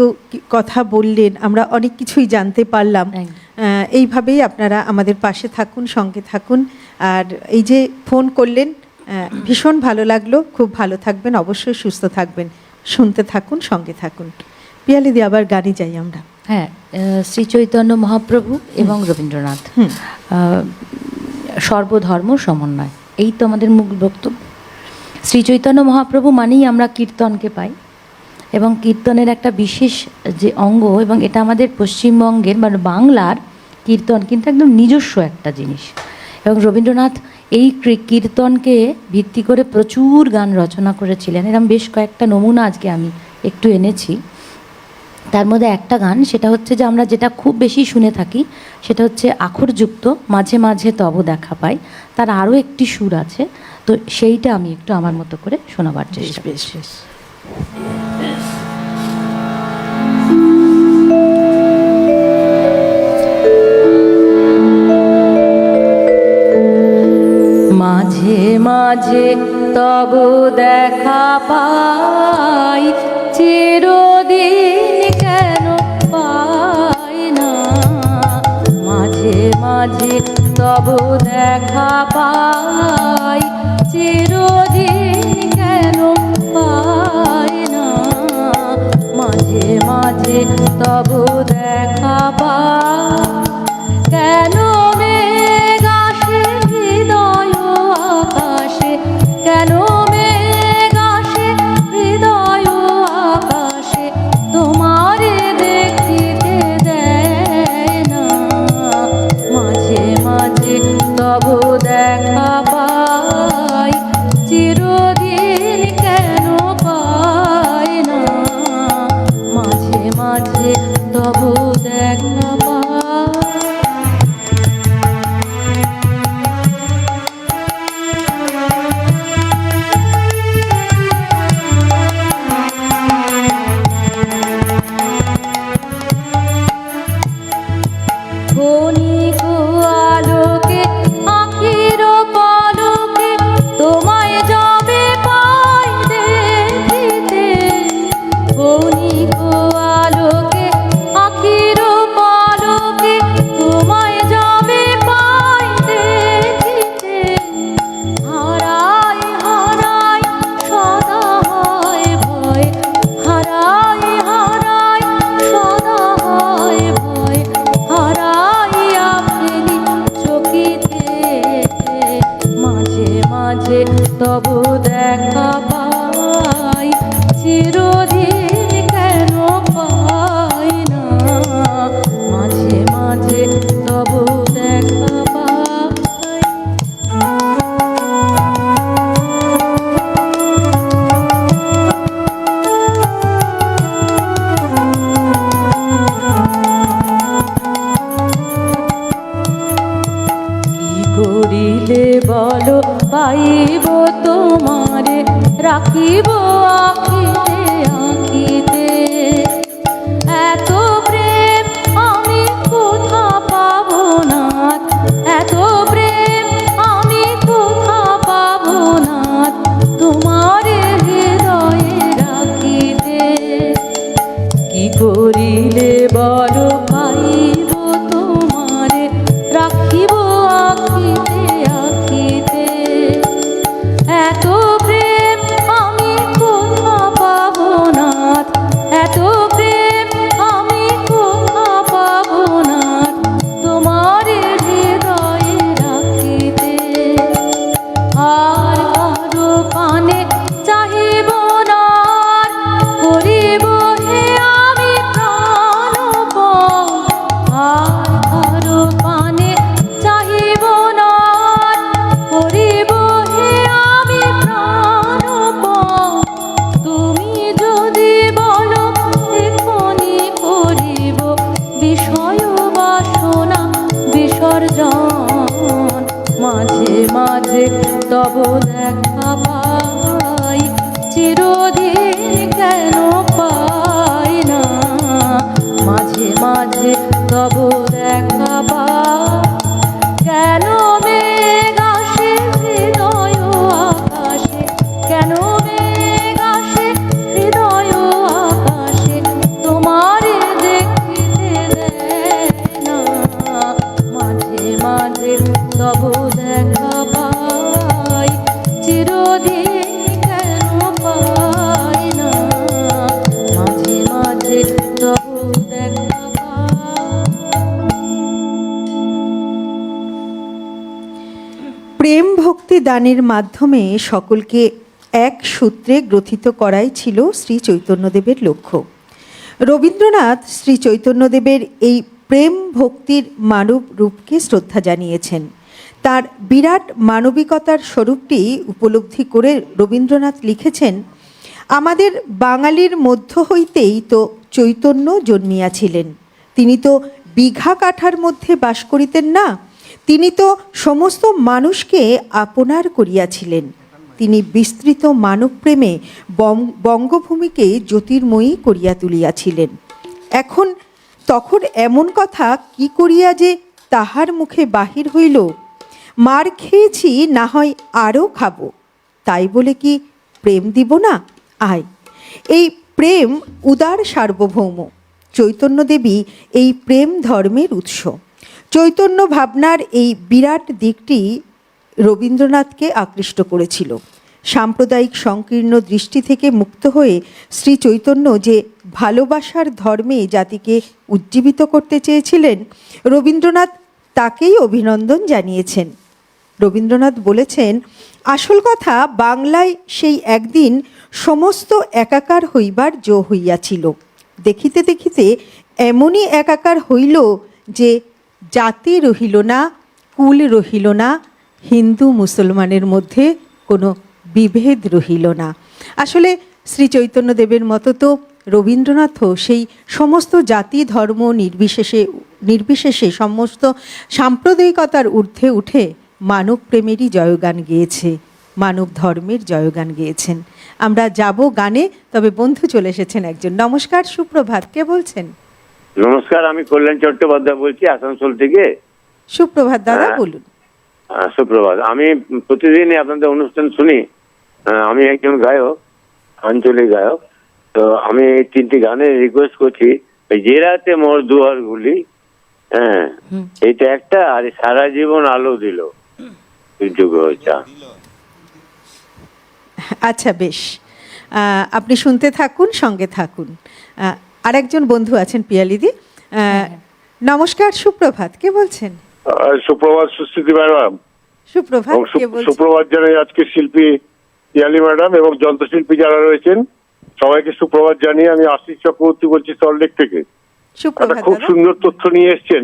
কথা বললেন, আমরা অনেক কিছুই জানতে পারলাম। এইভাবেই আপনারা আমাদের পাশে থাকুন, সঙ্গে থাকুন। আর এই যে ফোন করলেন, ভীষণ ভালো লাগলো। খুব ভালো থাকবেন, অবশ্যই সুস্থ থাকবেন। শুনতে থাকুন, সঙ্গে থাকুন। পিয়ালিদি, আবার গানে যাই আমরা। হ্যাঁ, শ্রী চৈতন্য মহাপ্রভু এবং রবীন্দ্রনাথ, সর্বধর্ম সমন্বয়, এই তো আমাদের মূল বক্তব্য। শ্রী চৈতন্য মহাপ্রভু মানেই আমরা কীর্তনকে পাই, এবং কীর্তনের একটা বিশেষ যে অঙ্গ, এবং এটা আমাদের পশ্চিমবঙ্গের বাংলার কীর্তন কিন্তু একদম নিজস্ব একটা জিনিস। এবং রবীন্দ্রনাথ এই কীর্তনকে ভিত্তি করে প্রচুর গান রচনা করেছিলেন। এরকম বেশ কয়েকটা নমুনা আজকে আমি একটু এনেছি। তার মধ্যে একটা গান, সেটা হচ্ছে যে আমরা যেটা খুব বেশি শুনে থাকি, সেটা হচ্ছে আখরযুক্ত মাঝে মাঝে তব দেখা পাই। তার আরও একটি সুর আছে, তো সেইটা আমি একটু আমার মতো করে শোনাবার চেষ্টা করছি। মাঝে মাঝে তব দেখা পাই, চিরদিন কেন পাই না। মাঝে মাঝে তব দেখা পাই, চিরদিন কেন পাই না। মাঝে মাঝে তব দেখা পাই, কেন মেঘ আসে হৃদয় আকাশে, কেন মেঘ আসে হৃদয় আকাশে, তোমারে দেখিতে দেয় না। মাঝে মাঝে তব দেখা পাই, চিরদিন কেন পাই না। মাঝে মাঝে তব ক্ষণিক আলোকে আখির পলকে তোমায় যাবে পাই দেখিতে, ক্ষণিক আলোকে আখির পলকে তোমায় যাবে পাই দেখিতে, হারাই হারাই সদা হয় ভয়, হারাই হারাই সদা হয় ভয়, হারাইয়া ফেলি চকিতে, মাঝে মাঝে তবু দেখা পাই, চিরদিন কেন পাই না, মাঝে মাঝে তবু দেখা পাই। কি করিলে বলো পাইব তোমারে, রাখিব আখিতে আখিতে, এত প্রেম আমি কোথা পাবো না, এত প্রেম আমি কোথা পাবো না, তোমারে হৃদয়ে রাখিতে, কি করিলে বলো পাইব তোমারে, রাখিব আখিতে আখিতে, এত প্রেম আমি কোথা পাবো না, এত প্রেম আমি কোথা পাবো না, তোমারে হৃদয়ে রাখিতে, আর কারো পানে চাহিব না, করিব হে আমি প্রাণপণ, আর কারো পানে চাহিব না, করিব হে আমি প্রাণপণ, তুমি যদি বলো এখনি করিব বিষয় বাসনা বিসর্জন, মাঝে মাঝে তব দেখা পাই, চিরদিন কেন পাই না, মাঝে মাঝে তব দেখা পাই, কেন মেঘ আসে হৃদয় আকাশে, কেন মেঘ আসে হৃদয় আকাশে, তোমারে দেখিতে দেয় না, মাঝে মাঝে তব দেখা পাই, চিরদিন কেন পাই না, মাঝে মাঝে তব দেখা পাই। প্রেম ভক্তি দানের মাধ্যমে সকলকে এক সূত্রে গ্রথিত করাই ছিল শ্রী চৈতন্যদেবের লক্ষ্য। রবীন্দ্রনাথ শ্রী চৈতন্যদেবের এই প্রেম ভক্তির মানব রূপকে শ্রদ্ধা জানিয়েছেন। তার বিরাট মানবিকতার স্বরূপটি উপলব্ধি করে রবীন্দ্রনাথ লিখেছেন, আমাদের বাঙালির মধ্য হইতেই তো চৈতন্য জন্মিয়াছিলেন, তিনি তো বিঘা কাঠার মধ্যে বাস করিতেন না, তিনি তো সমস্ত মানুষকে আপনার করিয়াছিলেন, তিনি বিস্তৃত মানবপ্রেমে বঙ্গভূমিকে জ্যোতির্ময়ী করিয়া তুলিয়াছিলেন। এখন তখন এমন কথা কি করিয়া যে তাহার মুখে বাহির হইল, মার খেয়েছি না হয় আরও খাবো, তাই বলে কি প্রেম দিব না? আয়, এই প্রেম উদার সার্বভৌম। চৈতন্যদেবী এই প্রেম ধর্মের উৎস। চৈতন্য ভাবনার এই বিরাট দিকটি রবীন্দ্রনাথকে আকৃষ্ট করেছিল। সাম্প্রদায়িক সংকীর্ণ দৃষ্টি থেকে মুক্ত হয়ে শ্রী চৈতন্য যে ভালোবাসার ধর্মে জাতিকে উজ্জীবিত করতে চেয়েছিলেন, রবীন্দ্রনাথ তাকেই অভিনন্দন জানিয়েছেন। রবীন্দ্রনাথ বলেছেন, আসল কথা বাংলায় সেই একদিন সমস্ত একাকার হইবার জো হইয়াছিল, দেখিতে দেখিতে এমনই একাকার হইল যে জাতি রহিল না, কুল রহিল না, হিন্দু মুসলমানের মধ্যে কোনো বিভেদ রহিল না। আসলে শ্রী চৈতন্যদেবের মতো তো রবীন্দ্রনাথও সেই সমস্ত জাতি ধর্ম নির্বিশেষে সমস্ত সাম্প্রদায়িকতার ঊর্ধ্বে উঠে মানব প্রেমেরই জয়গান গেয়েছে, মানব ধর্মের জয়গান গেয়েছেন। আমরা যাব গানে, তবে বন্ধু চলে এসেছেন একজন। নমস্কার, সুপ্রভাত, কে বলছেন? নমস্কার, আমি কল্যাণ চট্টোপাধ্যায় বলছি আসানসোল থেকে। সুপ্রভাত দাদা, হ্যাঁ। বলুন। সুপ্রভাত। আমি প্রতিদিনই আপনাদের অনুষ্ঠান শুনি। আমি একজন গায়ক, আঞ্চলিক গায়ক। তো আমি এই 3টি গানে রিকোয়েস্ট করছি। যে রাতে মোর দুয়ার গুলি, হ্যাঁ, এটা একটা, আর সারা জীবন আলো দিল যুগ চা। আচ্ছা, বেশ, আপনি শুনতে থাকুন, সঙ্গে থাকুন। আরেকজন বন্ধু আছেন, পিয়ালিদি। নমস্কার, সুপ্রভাত, কে বলছেন? সুপ্রভাত সুস্থিতি ম্যাডাম। সুপ্রভাত, কে বলছেন? সুপ্রভাত জানাই আজকে শিল্পী পিয়ালি ম্যাডাম এবং যন্ত্রশিল্পী যারা রয়েছেন সবাইকে সুপ্রভাত জানিয়ে আমি আশিস চক্রবর্তী বলছি সল্টলেক থেকে। সুপ্রভাত খুব দাদা। সুন্দর তথ্য নিয়ে এসছেন।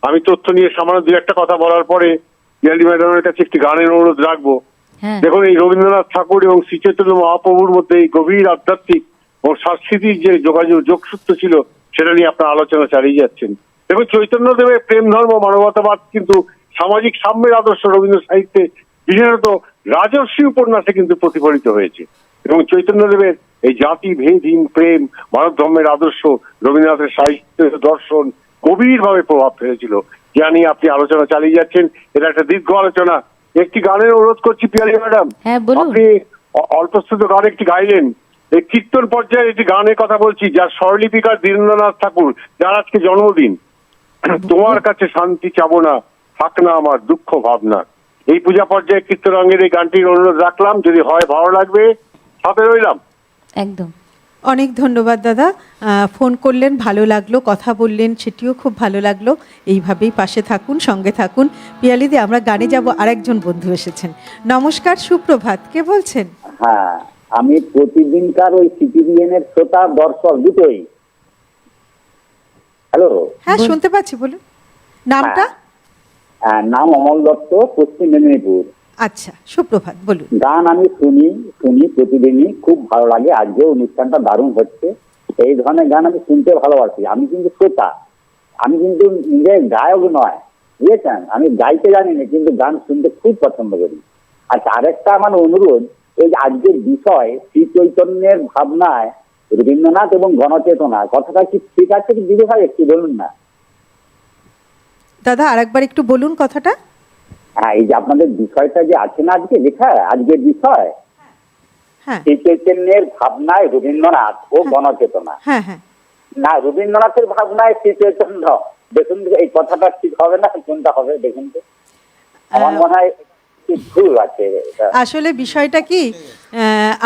আমি তথ্য নিয়ে সামান্য দু একটা কথা বলার পরে পিয়ালি ম্যাডামের কাছে একটি গানের অনুরোধ রাখবো। হ্যাঁ, দেখুন, এই রবীন্দ্রনাথ ঠাকুর এবং শ্রী চৈতন্য মহাপ্রভুর মধ্যে এই গভীর আধ্যাত্মিক ও সাংস্কৃতিক যে যোগসূত্র ছিল সেটা নিয়ে আপনার আলোচনা চালিয়ে যাচ্ছেন। দেখুন, চৈতন্যদেবের প্রেম ধর্ম মানবতাবাদ কিন্তু সামাজিক সাম্যের আদর্শ রবীন্দ্র সাহিত্যে বিশেষত রাজর্ষি উপন্যাসে কিন্তু প্রতিফলিত হয়েছে। এবং চৈতন্যদেবের এই জাতি ভেদহীন প্রেম মানব ধর্মের আদর্শ রবীন্দ্রনাথের সাহিত্য দর্শন গভীরভাবে প্রভাব ফেলেছিল, যা নিয়ে আপনি আলোচনা চালিয়ে যাচ্ছেন। এটা একটা দীর্ঘ আলোচনা। একটি গানের অনুরোধ করছি পিয়ালি ম্যাডাম। হ্যাঁ, বলুন। আপনি অল্পস্তুত গান একটি গাইলেন। এই কীর্তন পর্যায়ে একটি গানের কথা বলছি, যার স্বরলিপিকার দীনেন্দ্রনাথ ঠাকুর, যার আজকে জন্মদিন। তোমার কাছে শান্তি চাবো না, থাক না আমার দুঃখ ভাবনা। এই পূজা পর্যায়ে কীর্তনাঙ্গের এই গানটির অনুরোধ রাখলাম, যদি হয় ভালো লাগবে, সাথে রইলাম। একদম। অনেক ধন্যবাদ দাদা, ফোন করলেন, ভালো লাগলো, কথা বললেন, সেটিও খুব ভালো লাগলো। এইভাবেই পাশে থাকুন, সঙ্গে থাকুন। পিয়ালিদি, আমরা গানে যাব। আরেকজন বন্ধু এসেছেন। নমস্কার, সুপ্রভাত, কে বলছেন? হ্যাঁ, আমি প্রতিদিনকার ওই সিটিভিএন এর শ্রোতা দর্শক দুটোই। হ্যালো, হ্যাঁ, শুনতে পাচ্ছি, বলুন নামটা। নাম অমল দত্ত, পশ্চিম মেদিনীপুর। আচ্ছা, সুপ্রভাত, বলুন। গান আমি শুনি প্রতিদিনই, খুব ভালো লাগে। আজকে অনুষ্ঠানটা দারুণ হচ্ছে। এই ধরনের গান আমি শুনতে ভালোবাসি। আমি কিন্তু শ্রোতা, আমি কিন্তু নিজে গায়ক নয়, বুঝেছেন? আমি গাইতে জানি না, কিন্তু গান শুনতে খুব পছন্দ করি। আচ্ছা, আরেকটা আমার অনুরোধ, এই আজকের বিষয় শ্রী চৈতন্যের ভাবনায় রবীন্দ্রনাথ এবং গণচেতনা, কথাটা কি ঠিক আছে কি দিদি ভাই, একটু বলুন না। দাদা, আরেকবার একটু বলুন কথাটা। হ্যাঁ, এই যে আপনাদের বিষয়টা যে আছে না আজকে লেখা, আজকের বিষয় হ্যাঁ শ্রী চৈতন্যের ভাবনায় রবীন্দ্রনাথ ও গণচেতনা। হ্যাঁ হ্যাঁ, না, রবীন্দ্রনাথের ভাবনায় শ্রী চৈতন্য। দেখুন এই কথাটা ঠিক হবে না, কোনটা হবে দেখুন তো। আমার মনে হয় কি ভুল আছে এটা। আসলে বিষয়টা কি,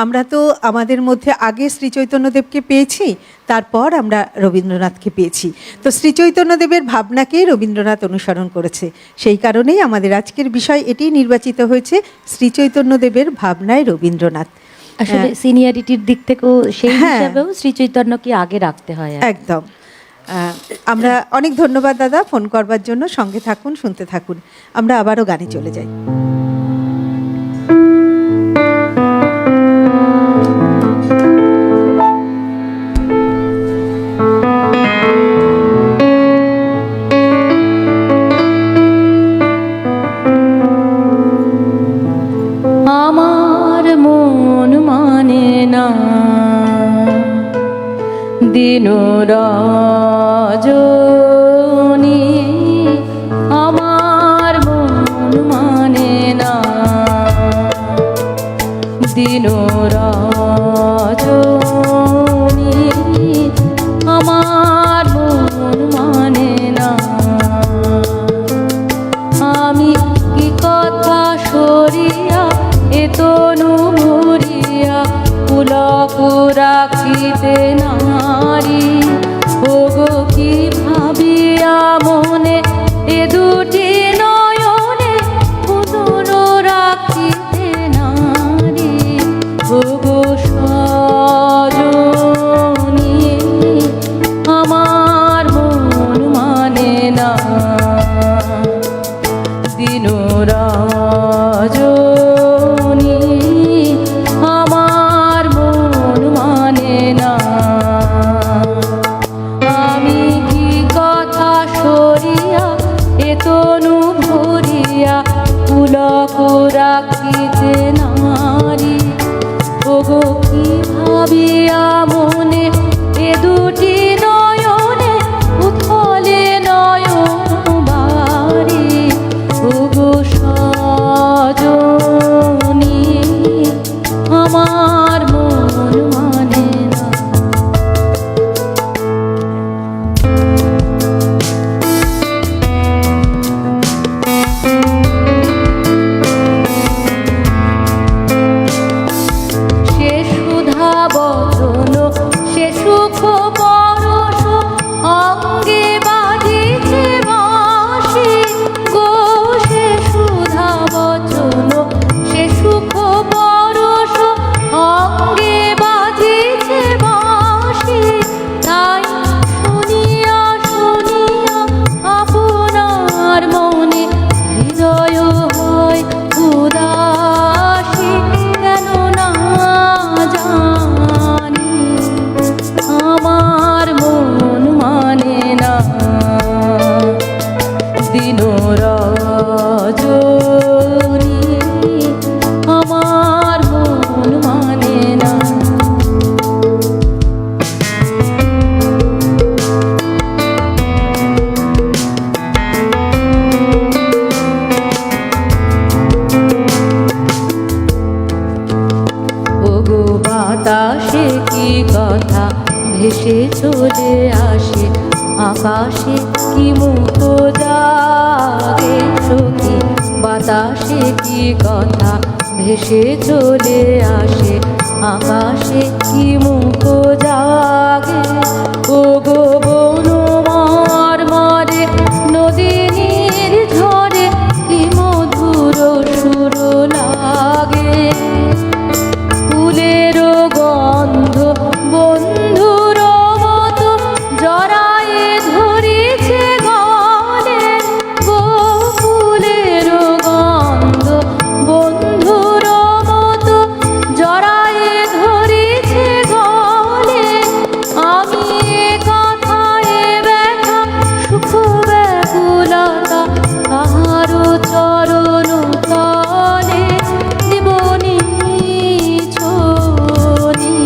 আমরা তো আমাদের মধ্যে আগে শ্রী চৈতন্যদেবকে পেয়েছি, তারপর আমরা রবীন্দ্রনাথকে পেয়েছি। তো শ্রী চৈতন্যদেবের ভাবনাকেই রবীন্দ্রনাথ অনুসরণ করেছে। সেই কারণেই আমাদের আজকের বিষয় এটিই নির্বাচিত হয়েছে, শ্রী চৈতন্যদেবের ভাবনায় রবীন্দ্রনাথ। আসলে সিনিয়রিটির দিক থেকেও সেই হ্যাঁ। হিসাবেও শ্রী চৈতন্যকে আগে রাখতে হয় আর কি। একদম। আমরা অনেক ধন্যবাদ দাদা ফোন করবার জন্য। সঙ্গে থাকুন, শুনতে থাকুন। আমরা আবারও গানে চলে যাই। আমার মন মানে না দিন রজনী, আমার মন মানে না দিন রজনী, আমার মন মানে না। আমি কি কথা সরিয়া এতনু ভরিয়া পুলক রাখিতে নারী, ওগো কি ভাবিয়া মনে এ দুটি নয়নে পুতুল রাখিতে নারী, ওগো সজনী, আমার মন মানে না দিন রজনী, আমার মন মানে না। আমি কি কথা সরিয়া এতনু ভরিয়া পুলক রাখিতে নারী, ওগো কি ভাবিয়া মনে এ দুটি নয়নে দিন রজনী আমার মন মানে না। ওগো বাতাসে কি কথা ভেসে চলে আসে, আকাশে কি মুখ জাগে সখী। বাতাসে কি কথা ভেসে চলে আসে, আকাশে কি মুখ জাগে। ওগো বনমার মারে নদী নির্ঝরে কি মধুর সুর লাগে। ফুলের গন্ধ বন্ধুর মতো জড়ায়ে ধরেছে গানে গো। ফুলের গন্ধ বন্ধুর মতো জড়ায়ে ধরেছে গানে। আমি এ কথায় ব্যথা সুখ ব্যাকুলতা কাহারো চরণ তলে জীবনী ছোনি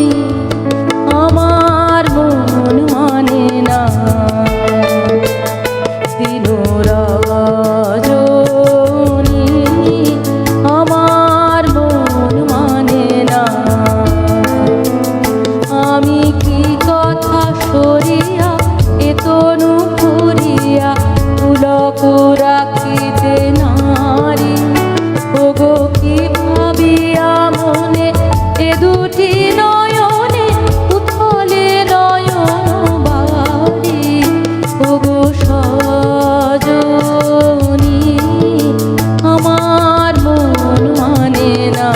আমার মন মানে না। দিন রজনী আমার মন মানে না। আমি কি কথা সরিয়া এ তনু করিয়া পুলক রাখিতে নারী। ওগো কি ভাবিয়া মনে এ দুটি নয়নে উথলে নয়ন বাড়ি। ওগো সজনী আমার মন মানে না।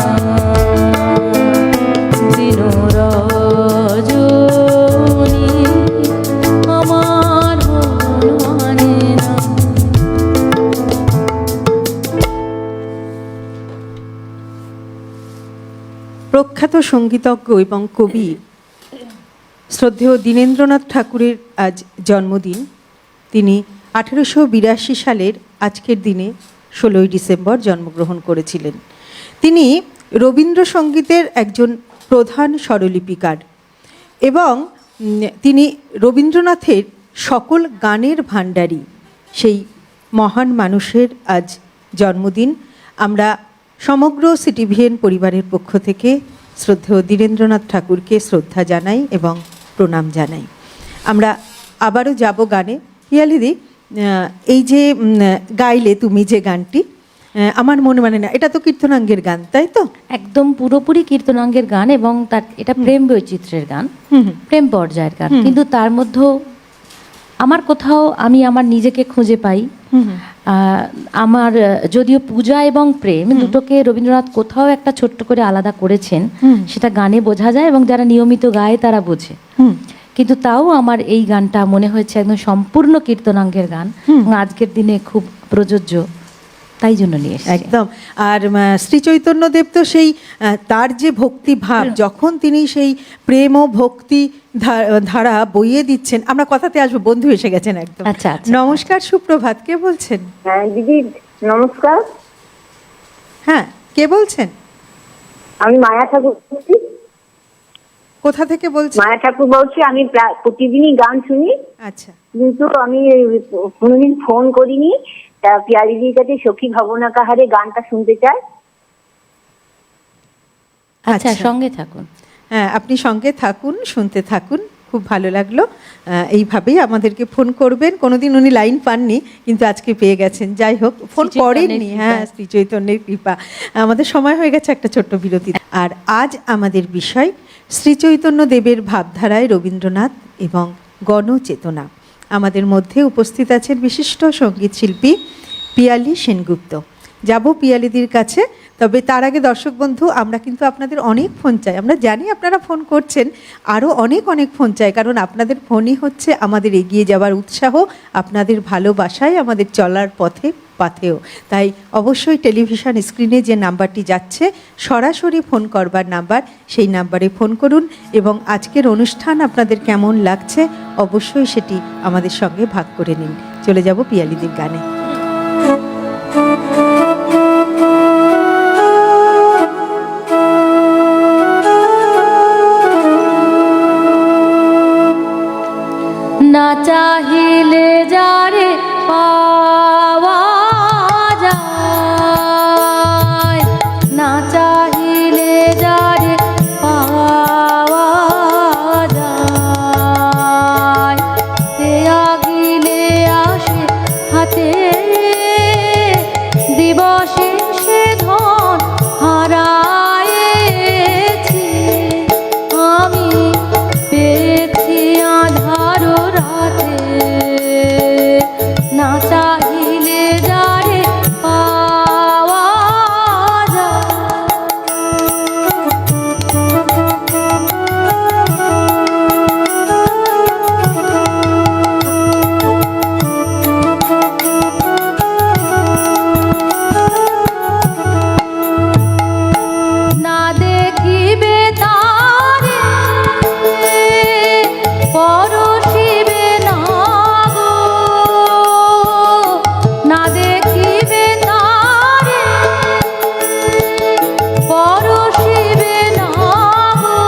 দিন রজনী আমার মন মানে না। প্রখ্যাত সঙ্গীতজ্ঞ এবং কবি শ্রদ্ধেয় দীনেন্দ্রনাথ ঠাকুরের আজ জন্মদিন। তিনি 1882 সালের আজকের দিনে 16ই ডিসেম্বর জন্মগ্রহণ করেছিলেন। তিনি রবীন্দ্রসঙ্গীতের একজন প্রধান স্বরলিপিকার এবং তিনি রবীন্দ্রনাথের সকল গানের ভাণ্ডারী। সেই মহান মানুষের আজ জন্মদিন। আমরা সমগ্র সিটিভিএন পরিবারের পক্ষ থেকে শ্রদ্ধেয় দীনেন্দ্রনাথ ঠাকুরকে শ্রদ্ধা জানাই এবং প্রণাম জানাই। আমরা আবারও যাব গানে। পিয়ালিদি, এই যে গাইলে তুমি যে গানটি আমার মনে মানে না, এটা তো কীর্তনাঙ্গের গান, তাই তো? একদম পুরোপুরি কীর্তনাঙ্গের গান এবং তার এটা প্রেম বৈচিত্র্যের গান, প্রেম পর্যায়ের গান। কিন্তু তার মধ্যেও আমার কোথাও আমি আমার নিজেকে খুঁজে পাই। আমার যদিও পূজা এবং প্রেম দুটোকে রবীন্দ্রনাথ কোথাও একটা ছোট্ট করে আলাদা করেছেন, সেটা গানে বোঝা যায় এবং যারা নিয়মিত গায় তারা বোঝে। কিন্তু তাও আমার এই গানটা মনে হয়েছে একদম সম্পূর্ণ কীর্তনাঙ্গের গান এবং আজকের দিনে খুব প্রযোজ্য, তাই জন্য নিয়ে এসেছি। একদম। আর শ্রী চৈতন্যদেব তো সেই তার যে ভক্তি ভাব, যখন তিনি সেই প্রেম ও ভক্তি ধারা বইয়ে দিচ্ছেন। আমরা কথাতে আসবো, বন্ধু এসে গেছেন একদম। আচ্ছা, নমস্কার, সুপ্রভাত। কে বলছেন? হ্যাঁ দিদি নমস্কার। হ্যাঁ, কে বলছেন? আমি মায়া ঠাকুর বলছি। কোথা থেকে বলছেন? মায়া ঠাকুর বলছি। আমি প্রতিদিনই গান শুনি, আচ্ছা, কিন্তু আমি কোনোদিন ফোন করিনি। তা পিয়ালিদির কাছে সখী ভাবনা কাহারে গানটা শুনতে চাই। আচ্ছা, সঙ্গে থাকুন। হ্যাঁ, আপনি সঙ্গে থাকুন, শুনতে থাকুন, খুব ভালো লাগলো। এইভাবেই আমাদেরকে ফোন করবেন। কোনোদিন উনি লাইন পাননি, কিন্তু আজকে পেয়ে গেছেন। যাই হোক, ফোন করেননি। হ্যাঁ, শ্রী চৈতন্যের কৃপা। আমাদের সময় হয়ে গেছে একটা ছোট্ট বিরতি। আর আজ আমাদের বিষয় শ্রী চৈতন্য দেবের ভাবধারায় রবীন্দ্রনাথ এবং গণচেতনা। আমাদের মধ্যে উপস্থিত আছেন বিশিষ্ট সঙ্গীত শিল্পী পিয়ালি সেনগুপ্ত। যাব পিয়ালিদির কাছে। তবে তার আগে দর্শক বন্ধু, আমরা কিন্তু আপনাদের অনেক ফোন চাই। আমরা জানি আপনারা ফোন করছেন, আরও অনেক অনেক ফোন চাই, কারণ আপনাদের ফোনই হচ্ছে আমাদের এগিয়ে যাওয়ার উৎসাহ। আপনাদের ভালোবাসায় আমাদের চলার পাথেও। তাই অবশ্যই টেলিভিশন স্ক্রিনে যে নাম্বারটি যাচ্ছে সরাসরি ফোন করবার নাম্বার, সেই নাম্বারে ফোন করুন এবং আজকের অনুষ্ঠান আপনাদের কেমন লাগছে অবশ্যই সেটি আমাদের সঙ্গে ভাগ করে নিন। চলে যাব পিয়ালিদির গানে। না চাহিলে যারে পাওয়া যায়, না চাহিলে যারে পাওয়া যায়, সে আগিলে আসে হাতে দিবসে সে ধন হারায়েছি আমি, পেয়েছি আধার রাতে, না চাহিলে যারে পাওয়া যায়। না দেখিবে তারে পরশিবে না গো, না দেখিবে তারে পরশিবে না গো,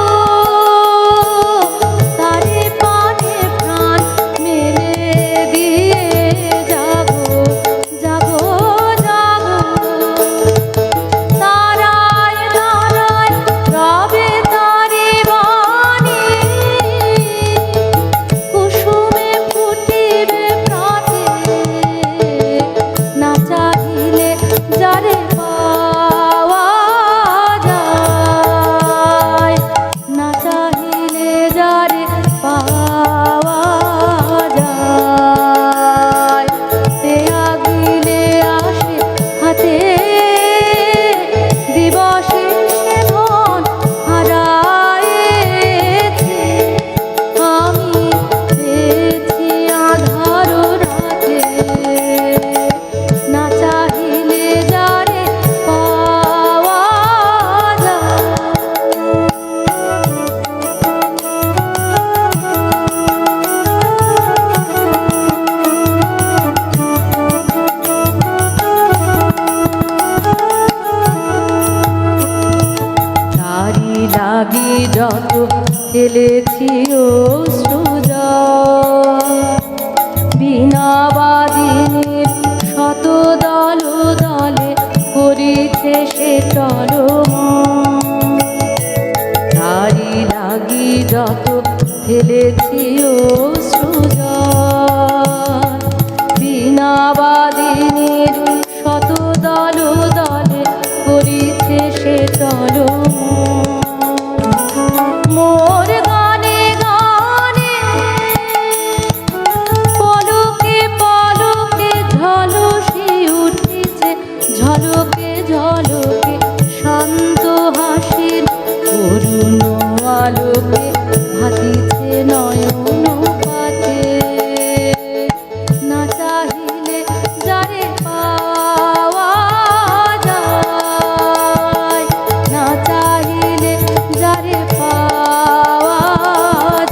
তারে পানে প্রাণ মেলে দিয়ে যাবো যাবো যাবো, তারায় তারায় রবে তারে বাণী, কুসুমে ফুটিবে প্রাতে, না চাহিলে যারে পাওয়া যায়, না চাহিলে যারে পাওয়া যায়, সে আগিলে আসে হাতে দিবসে সে ধন হারায়েছি আমি, পেয়েছি আধার রাতে, না চাহিলে যারে পাওয়া যায়। তারি লাগি যত ফেলেছি অশ্রুজল, বীণাবাদিনীর শত দল দলে করিছে সে টলমল, তারি লাগি যত ফেলেছি অশ্রুজল, বীণাবাদিনীর শত দল দলে করিছে সে টলমল, মোর গানে গানে পলকে পলকে ঝলসে উঠিছে, ঝলকে ঝলকে শান্ত হাসির করুণ আলোকে ভাতিছে নয়ন পাতে, না চাহিলে যারে পাওয়া যায়, না চাহিলে যারে পাওয়া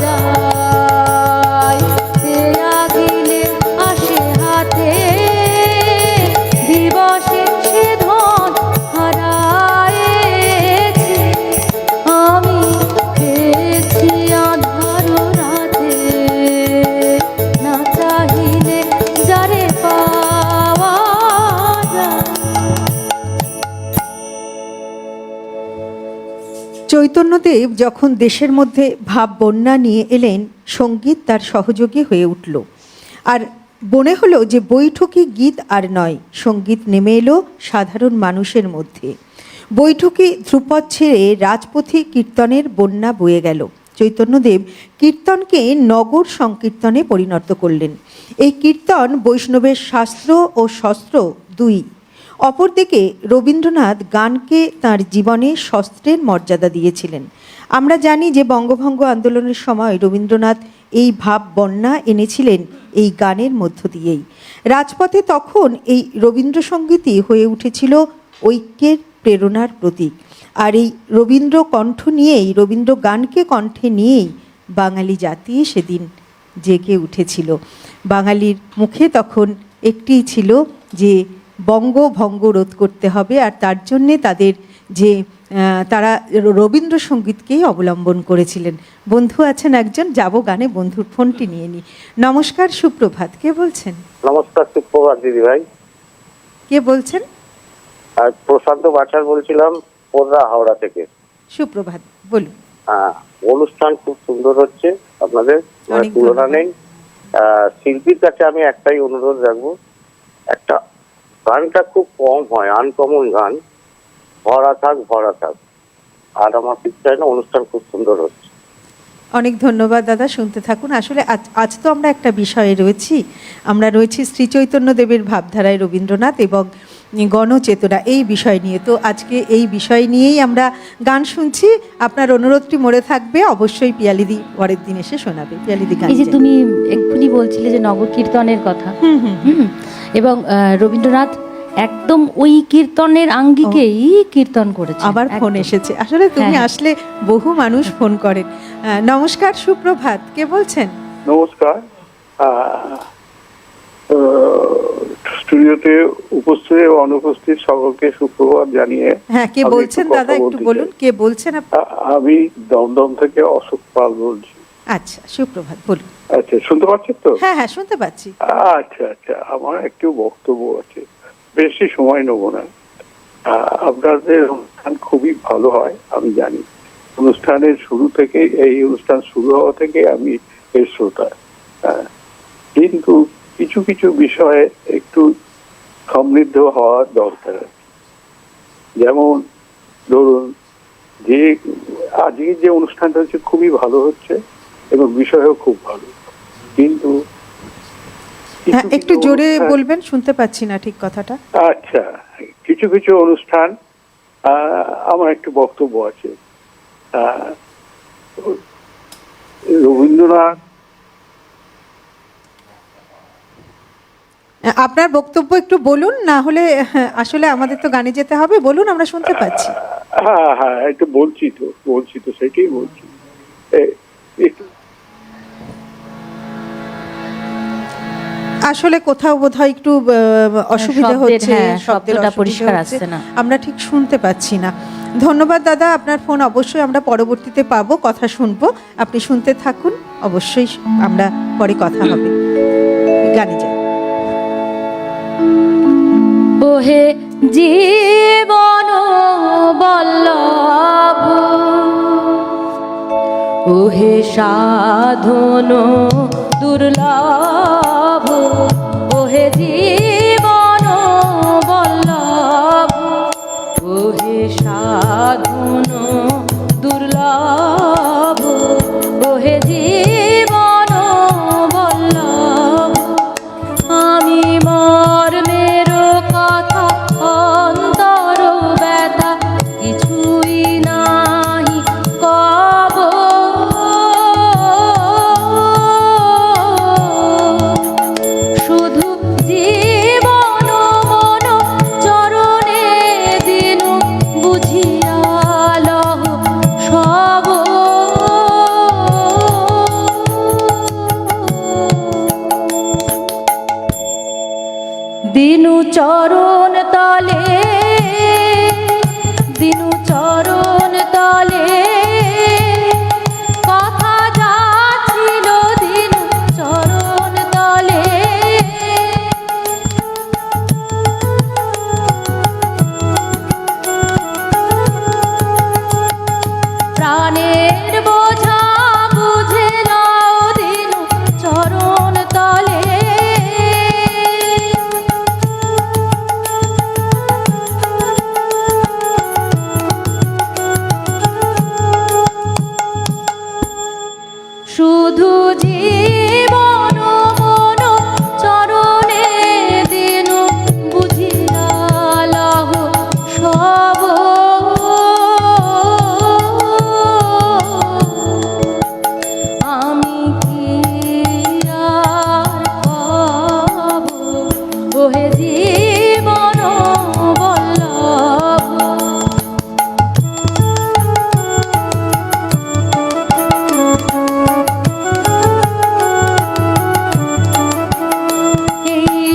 যায়, সে আগিলে আসে হাতে দিবসে সে ধন হারায়েছি আমি, পেয়েছি আধার রাতে, না চাহিলে যারে পাওয়া যায়। চৈতন্যদেব যখন দেশের মধ্যে ভাব বন্যা নিয়ে এলেন, সঙ্গীত তার সহযোগী হয়ে উঠল। আর মনে হলো যে বৈঠকি গীত আর নয়, সঙ্গীত নেমে এলো সাধারণ মানুষের মধ্যে। বৈঠকি ধ্রুপদ ছেড়ে রাজপথে কীর্তনের বন্যা বয়ে গেল। চৈতন্যদেব কীর্তনকে নগর সংকীর্তনে পরিণত করলেন। এই কীর্তন বৈষ্ণবের শাস্ত্র ও শস্ত্র দুই। অপরদিকে রবীন্দ্রনাথ গানকে তাঁর জীবনে শস্ত্রের মর্যাদা দিয়েছিলেন। আমরা জানি যে বঙ্গভঙ্গ আন্দোলনের সময় রবীন্দ্রনাথ এই ভাব বন্যা এনেছিলেন এই গানের মধ্য দিয়েই। রাজপথে তখন এই রবীন্দ্রসঙ্গীতই হয়ে উঠেছিল ঐক্যের প্রেরণার প্রতীক। আর এই রবীন্দ্র কণ্ঠ নিয়েই, রবীন্দ্র গানকে কণ্ঠে নিয়েই বাঙালি জাতি সেদিন জেগে উঠেছিল। বাঙালির মুখে তখন একটিই ছিল যে বঙ্গভঙ্গ রোধ করতে হবে, আর তার জন্যে তাদের যে তারা রবীন্দ্রসঙ্গীতকেই অবলম্বন করেছিলেন। বন্ধু আছেন একজন, যাব গানে, বন্ধুর ফোনটি নিয়ে নিই। নমস্কার, সুপ্রভাত, কে বলছেন? নমস্কার, সুপ্রভাত দিদি ভাই। কে বলছেন? আর প্রশান্ত বাছার বলছিলাম, পোদরা, হাওড়া থেকে। সুপ্রভাত, বলুন। অনুষ্ঠান খুব সুন্দর হচ্ছে আপনাদের, অনেক তুলনা ধন্যবাদ। নেই। শিল্পীর কাছে আমি একটাই অনুরোধ রাখবো, একটা গানটা খুব কম হয়, আনকমন গান, ভরা থাক ভরা থাক। আর আমার পিছনে অনুষ্ঠান খুব সুন্দর হচ্ছে। অনেক ধন্যবাদ দাদা, শুনতে থাকুন। আসলে আজ তো আমরা একটা বিষয়ে রয়েছি, আমরা রয়েছি শ্রী চৈতন্যদেবের ভাবধারায় রবীন্দ্রনাথ এবং গণচেতনা, এই বিষয় নিয়ে। তো আজকে এই বিষয় নিয়েই আমরা গান শুনছি। আপনার অনুরোধটি মনে থাকবে, অবশ্যই পিয়ালিদি পরের দিন এসে শোনাবে। পিয়ালিদি গান এই যে তুমি এক্ষুনি বলছিলে যে নবকীর্তনের কথা, এবং রবীন্দ্রনাথ একদম ওই কীর্তনের আঙ্গিকেই কীর্তন করেছে। আবার ফোন এসেছে, আসলে তুমি আসলে বহু মানুষ ফোন করেন। নমস্কার, সুপ্রভাত, কে বলছেন? নমস্কার। স্টুডিওতে উপস্থিত এবং অনুপস্থিত সকলকে সুপ্রভাত জানিয়ে, হ্যাঁ, কে বলছেন দাদা, একটু বলুন, কে বলছেন আপনি? আমি দমদম থেকে অশোক পাল বলছি। আচ্ছা, সুপ্রভাত, বলুন। আচ্ছা, শুনতে পাচ্ছেন তো? হ্যাঁ হ্যাঁ, শুনতে পাচ্ছি। আচ্ছা আচ্ছা, আমার একটু বক্তব্য আছে, বেশি সময় নেব না। আপনাদের অনুষ্ঠান খুবই ভালো হয়, আমি জানি। অনুষ্ঠানের শুরু থেকে, এই অনুষ্ঠান শুরু হওয়া থেকে আমি এর শ্রোতা। কিন্তু কিছু কিছু বিষয়ে একটু সমৃদ্ধ হওয়ার দরকার। যেমন ধরুন, যে আজকে যে অনুষ্ঠানটা হচ্ছে খুবই ভালো হচ্ছে এবং বিষয়ও খুব ভালো, কিন্তু হ্যাঁ, একটু জোরে বলবেন, শুনতে পাচ্ছি না ঠিক কথাটা। আচ্ছা, কিছু কিছু অনুষ্ঠান, আমার একটু বক্তব্য আছে। রবীন্দ্রনাথ, আপনার বক্তব্য একটু বলুন, না হলে আসলে আমাদের তো গানে যেতে হবে। বলুন, আমরা শুনতে পাচ্ছি। হ্যাঁ হ্যাঁ, একটু বলছি তো সেটাই বলছি। একটু আসলে কোথাও বোধহয় একটু অসুবিধা হচ্ছে, শব্দটা পরিষ্কার আসছে না, আমরা ঠিক শুনতে পাচ্ছি না। ধন্যবাদ দাদা, আপনার ফোন অবশ্যই আমরা পরবর্তীতে পাবো, কথা শুনবো, আপনি শুনতে থাকুন, অবশ্যই আমরা পরে কথা হবে। গানে যাই। ওহে জীবন বল্লভ, ওহে সাধন দুর্লভ, ওহে জীবন বল্লভ, ওহে সাধন দুর্লভ, ওহে জীবন বল্লভ। আমি মর্মের কথা, অন্তর ব্যথা কিছুই নাহি কব, শুধু জীবন মন চরণে দিন বুঝিয়া লহ সব। দিনু চরণ তলে, দিনু চরণ তলে কথা যাচ্ছিল, দিনু চরণ তলে প্রাণের বোঝা বুঝে নাও, দিনু চরণ তলে শুধু জীবন মন চরণে দিন বুঝিয়া লহ সব। আমি কি আর পাব, ওহে জীবন বল্লভ। এই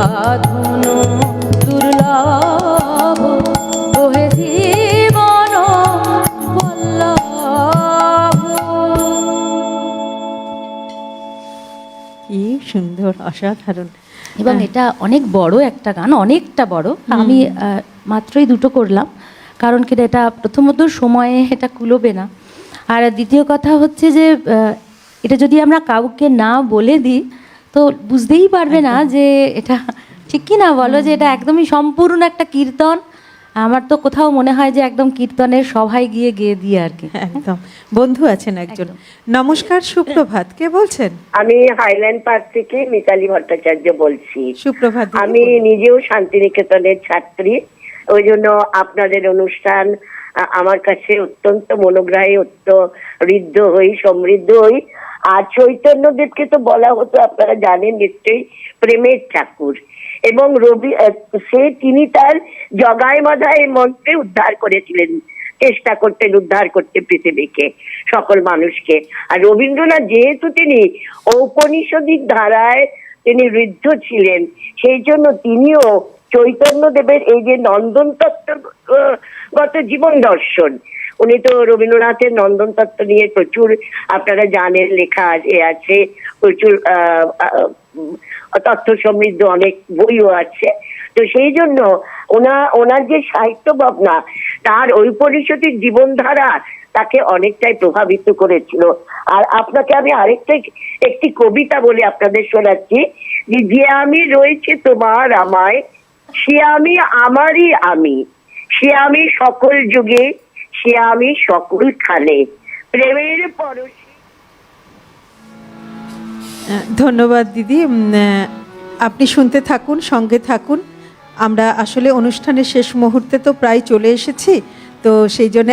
সাধন দুর্লভ ওহে জীবন বল্লভ। কি সুন্দর, অসাধারণ। এবং এটা অনেক বড় একটা গান, অনেকটা বড়। আমি মাত্রই দুটো করলাম, কারণ কি এটা প্রথমত সময়ে এটা কুলোবে না, আর দ্বিতীয় কথা হচ্ছে যে এটা যদি আমরা কাউকে না বলে দিই তো বুঝতেই পারবে না যে এটা ঠিক কি না, বলো যে এটা একদমই সম্পূর্ণ একটা কীর্তন। আমার তো কোথাও মনে হয় যে একদম কীর্তনের সভায় গিয়ে গেয়ে দিয়ে আর কি। একদম। বন্ধু আছেন একজন। নমস্কার, সুপ্রভাত, কে বলছেন? আমি হাইল্যান্ড পার্ক থেকে মিতালি ভট্টাচার্য বলছি। সুপ্রভাত দিদি, আমি বলুন। নিজেও শান্তিনিকেতনের ছাত্রী, ওই জন্য আপনাদের অনুষ্ঠান আমার কাছে অত্যন্ত মনোগ্রাহী, হৃদ্য হই, সমৃদ্ধ হই। আর চৈতন্যদেবকে তো বলা হতো, আপনারা জানেন নিশ্চয়ই, প্রেমের ঠাকুর। এবং তিনি তার জগায় মাধায় মন্ত্রে উদ্ধার করেছিলেন, চেষ্টা করতেন উদ্ধার করতে পৃথিবীকে, সকল মানুষকে। আর রবীন্দ্রনাথ যেহেতু তিনি ঔপনিষদিক ধারায় তিনি ঋদ্ধ ছিলেন, সেই জন্য তিনিও চৈতন্যদেবের এই যে নন্দন তত্ত্বগত জীবন দর্শন, উনি তো রবীন্দ্রনাথের নন্দন তত্ত্ব নিয়ে প্রচুর, আপনারা জানেন, লেখা আছে, প্রচুর তথ্য সমৃদ্ধ অনেক বইও আছে। তো সেই জন্য ওনার যে সাহিত্য ভাবনা, তার ঐপনিষদিক জীবনধারা তাকে অনেকটাই প্রভাবিত করেছিল। আর আপনাকে আমি একটি কবিতা বলে আপনাদের শোনাচ্ছি, যে আমি রয়েছে তোমার আমায়, সে আমি আমারই আমি, সে আমি সকল যুগে, সে আমি সকল খানে, প্রেমের পরশে। ধন্যবাদ দিদি। আপনি শুনতে থাকুন, সঙ্গে থাকুন। আমরা আসলে অনুষ্ঠানের শেষ মুহূর্তে তো প্রায় চলে এসেছি, তো সেই জন্য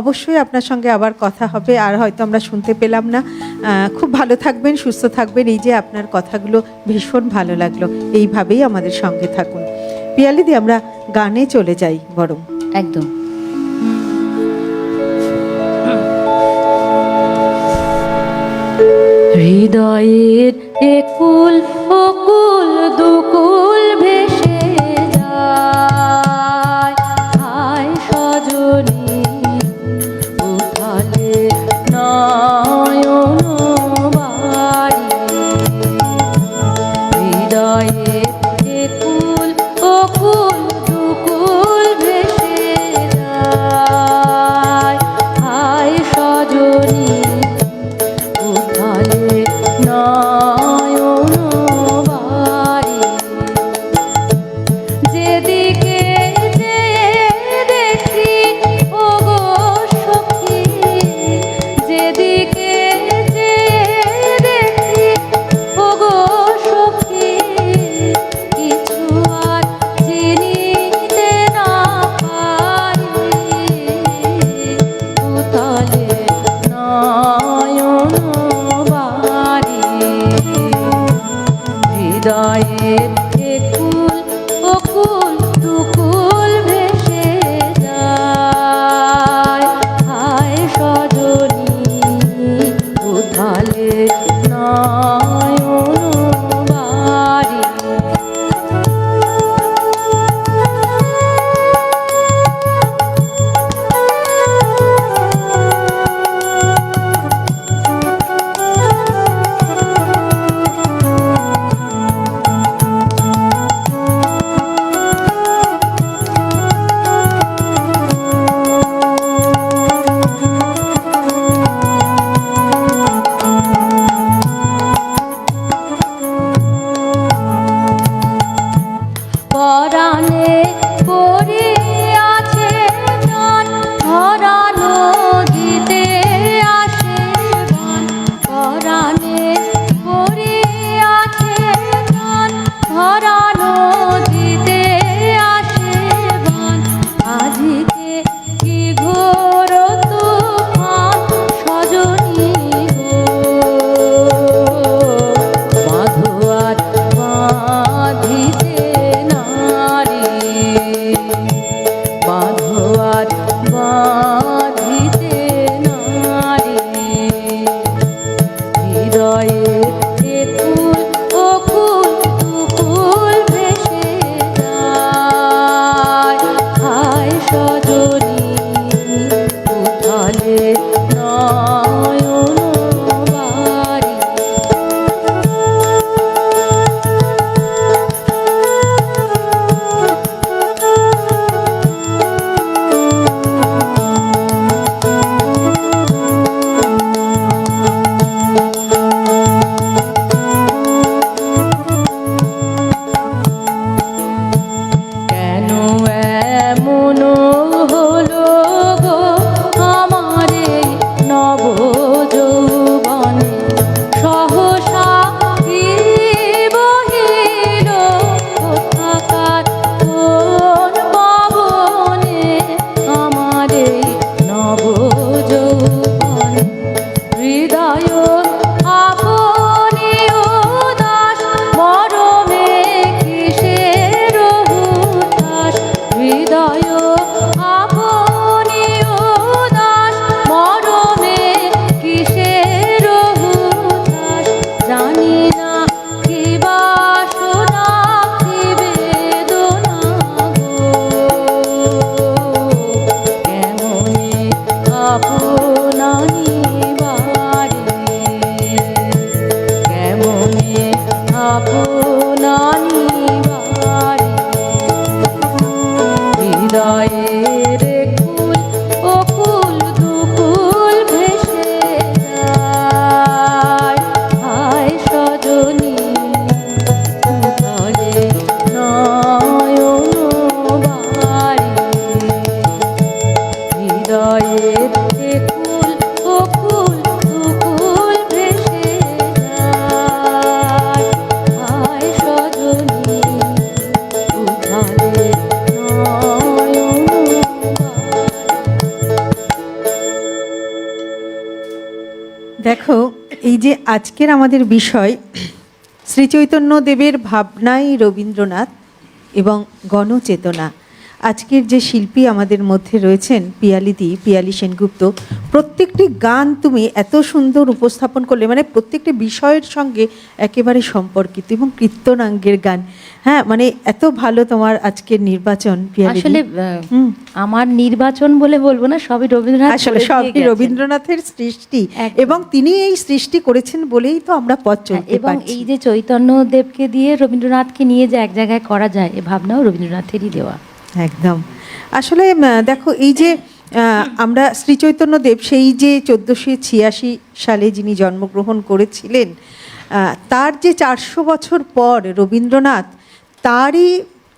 অবশ্যই আপনার সঙ্গে আবার কথা হবে। আর হয়তো আমরা শুনতে পেলাম না। খুব ভালো থাকবেন, সুস্থ থাকবেন। এই যে আপনার কথাগুলো ভীষণ ভালো লাগলো, এইভাবেই আমাদের সঙ্গে থাকুন। পিয়ালিদি, আমরা গানে চলে যাই বরং। একদম। হৃদয়ের একুল অকুল দুকুল ভেসে যায়, হায় সজনী উঠালে নয়ন বাড়ি। হৃদয়ের একুল অকুল দুকুল ভেসে যায়, হায় সজনী উঠালে নয়ন বাড়ি। যেদিকে যে দেখি ওগো সখী, যেদিকে যে দেখি ওগো সখী, কিছু আর চিনিতে না পারি। উতলে নয়ন বাড়ি, হৃদয়ের একুল অকুল দুকুল ভেসে যায়, হায় সজনী উঠালে নয়ন বাড়ি। হৃদয় আপনি উদাস মরমে কিসের হুতাশ হৃদয় আপনি উদাস মরমে কিসের হুতাশ জানি না কি বাসনা কি বেদনা গো কেমনে আপনানি বাড়ি কেমনে আপনানি বাড়ি হৃদয়ের কুল অকুল দুকুল ভেসে যায় হায় সজনী উথালে নয়ন বাড়ি হৃদয়ের একুল অকুল দুকুল ভেসে যায় হায় সজনী উথালে নয়ন দেখো, এই যে আজকের আমাদের বিষয় শ্রীচৈতন্য দেবের ভাবনাই রবীন্দ্রনাথ এবং গণচেতনা। আজকের যে শিল্পী আমাদের মধ্যে রয়েছেন পিয়ালি সেনগুপ্ত, প্রত্যেকটি গান তুমি এত সুন্দর উপস্থাপন করলে, মানে প্রত্যেকটি বিষয়ের সঙ্গে একেবারে সম্পর্কিত এবং কীর্তনাঙ্গের গান। হ্যাঁ, মানে এত ভালো তোমার আজকের নির্বাচন পিয়ালি। আসলে আমার নির্বাচন বলে বলবো না, সবই রবীন্দ্রনাথ আসলে সবই রবীন্দ্রনাথের সৃষ্টি, এবং তিনি এই সৃষ্টি করেছেন বলেই তো আমরা পথ চলতে এবং পারছি। এই যে চৈতন্য দেবকে দিয়ে রবীন্দ্রনাথকে নিয়ে যে এক জায়গায় করা যায়, এ ভাবনাও রবীন্দ্রনাথেরই দেওয়া। একদম। আসলে দেখো, এই যে আমরা শ্রীচৈতন্য দেব সেই যে 1486 সালে যিনি জন্মগ্রহণ করেছিলেন, তার যে 400 বছর পর রবীন্দ্রনাথ তারই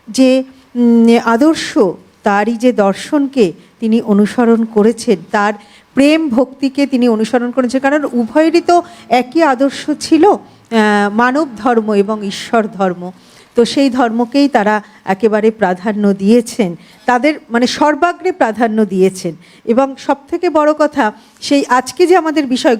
যে আদর্শ, তারই যে দর্শনকে তিনি অনুসরণ করেছেন, তার প্রেম ভক্তিকে তিনি অনুসরণ করেছেন। কারণ উভয়েরই তো একই আদর্শ ছিল, মানব ধর্ম এবং ঈশ্বর ধর্ম। তো সেই ধর্মকেই তারা একেবারে প্রাধান্য দিয়েছেন, তাদের মানে সর্বাগ্রে প্রাধান্য দিয়েছেন। এবং সবথেকে বড় কথা, সেই আজকে যে আমাদের বিষয়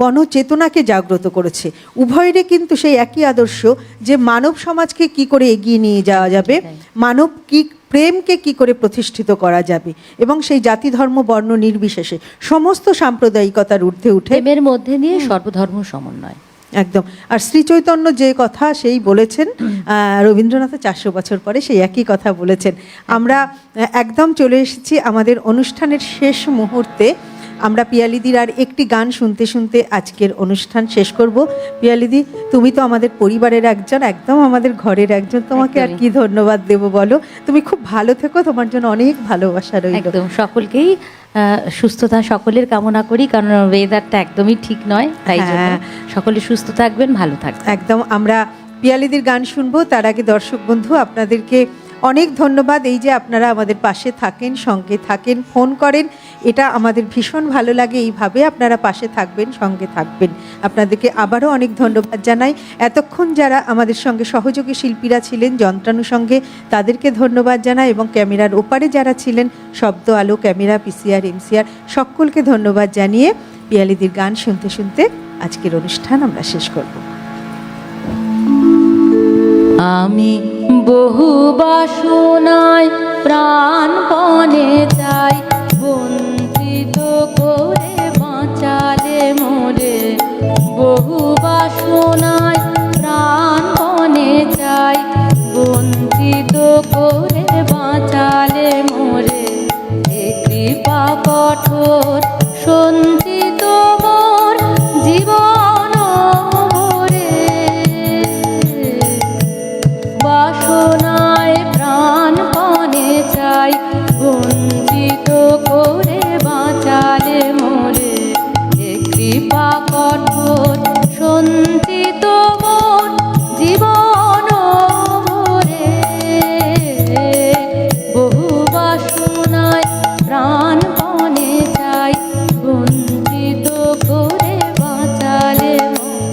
গণচেতনাকে জাগ্রত করেছে। উভয়েরই কিন্তু সেই একই আদর্শ যে মানব সমাজকে কি করে এগিয়ে নিয়ে যাওয়া যাবে, মানব কি প্রেমকে কি করে প্রতিষ্ঠিত করা যাবে, এবং সেই জাতি ধর্ম বর্ণ নির্বিশেষে সমস্ত সাম্প্রদায়িকতার ঊর্ধ্বে উঠে প্রেমের মধ্যে দিয়ে সর্বধর্ম সমন্বয়। একদম। আর শ্রীচৈতন্য যে কথা সেই বলেছেন, রবীন্দ্রনাথের 400 বছর পরে সেই একই কথা বলেছেন। আমরা একদম চলে এসেছি আমাদের অনুষ্ঠানের শেষ মুহূর্তে। আমরা পিয়ালিদির আর একটি গান শুনতে শুনতে আজকের অনুষ্ঠান শেষ করব। পিয়ালিদি, তুমি তো আমাদের পরিবারের একজন, একদম আমাদের ঘরের একজন, তোমাকে আর কি ধন্যবাদ দেব বলো। তুমি খুব ভালো থেকো, তোমার জন্য অনেক ভালোবাসা রইল। একদম, সকলকেই সুস্থতা সকলের কামনা করি, কারণ ওয়েদারটা একদমই ঠিক নয়, তাই জন্য সকলে সুস্থ থাকবেন, ভালো থাকবেন। একদম। আমরা পিয়ালিদির গান শুনবো, তার আগে দর্শক বন্ধু আপনাদেরকে অনেক ধন্যবাদ। এই যে আপনারা আমাদের পাশে থাকেন, সঙ্গে থাকেন, ফোন করেন, এটা আমাদের ভীষণ ভালো লাগে। এইভাবে আপনারা পাশে থাকবেন, সঙ্গে থাকবেন। আপনাদেরকে আবারও অনেক ধন্যবাদ জানাই। এতক্ষণ যারা আমাদের সঙ্গে সহযোগী শিল্পীরা ছিলেন যন্ত্রানুষঙ্গে, তাদেরকে ধন্যবাদ জানাই, এবং ক্যামেরার ওপারে যারা ছিলেন, শব্দ, আলো, ক্যামেরা, পিসিআর, এমসিআর, সকলকে ধন্যবাদ জানিয়ে পিয়ালিদির গান শুনতে শুনতে আজকের অনুষ্ঠান আমরা শেষ করব। আমি বহু বাসনায় প্রাণপণে চাই, বঞ্চিত করে বাঁচালে মোরে। বহু বাসনায় প্রাণপণে চাই, বঞ্চিত করে বাঁচালে মোরে। এ কৃপা কঠোর সঞ্চিত মোর জীবন ভরে। বাসনায় প্রাণপণে চাই, বঞ্চিত করে বাঁচালে মোরে। এ কৃপা কঠোর সঞ্চিত মোর জীবন ভরে। বহু বাসনায় প্রাণপণে চাই, বঞ্চিত করে বাঁচালে মোরে।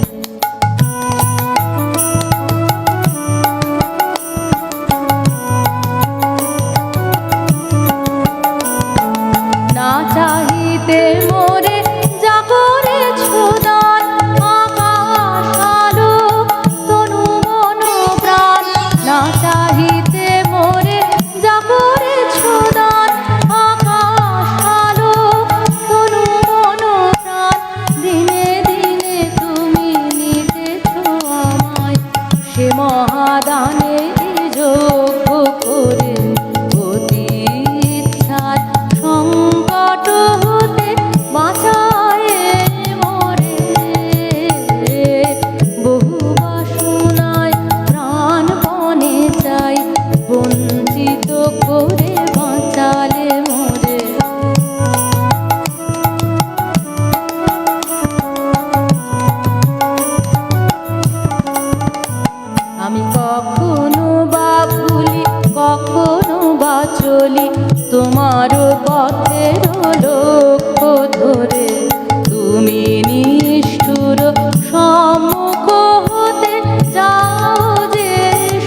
না চাহিতে মোরে জাগর তুমি নিষ্ঠুর সম্মুখ হতে যাও যে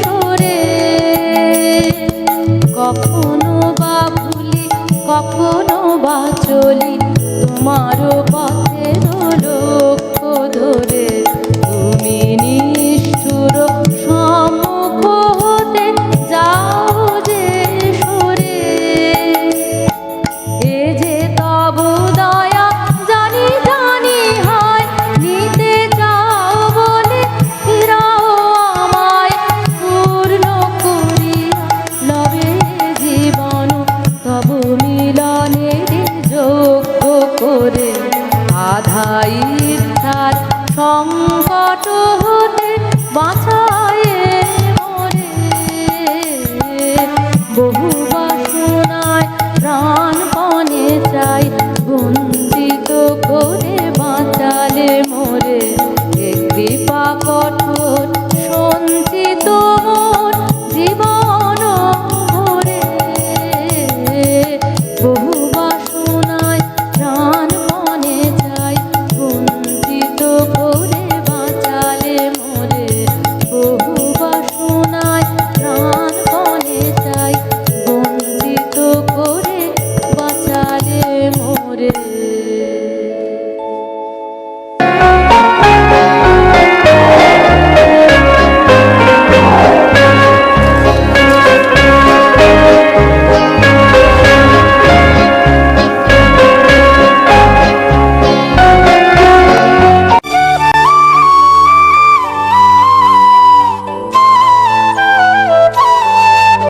সরে, কখনো বা ভুলি কখনো বা চলি তোমার পথের লক্ষ্য ধরে। তুমি নিষ্ঠুর সম্মুখ হতে যাও যে সরে, এ যে তব দয়া জানি জানি হয়, নিতে চাও বলে ফিরাও আমায়, পূর্ণ করিয়া লবে জীবন তব মিলনের যোগ্য করে। আধা ইচ্ছার সংকট হতে বাঁচা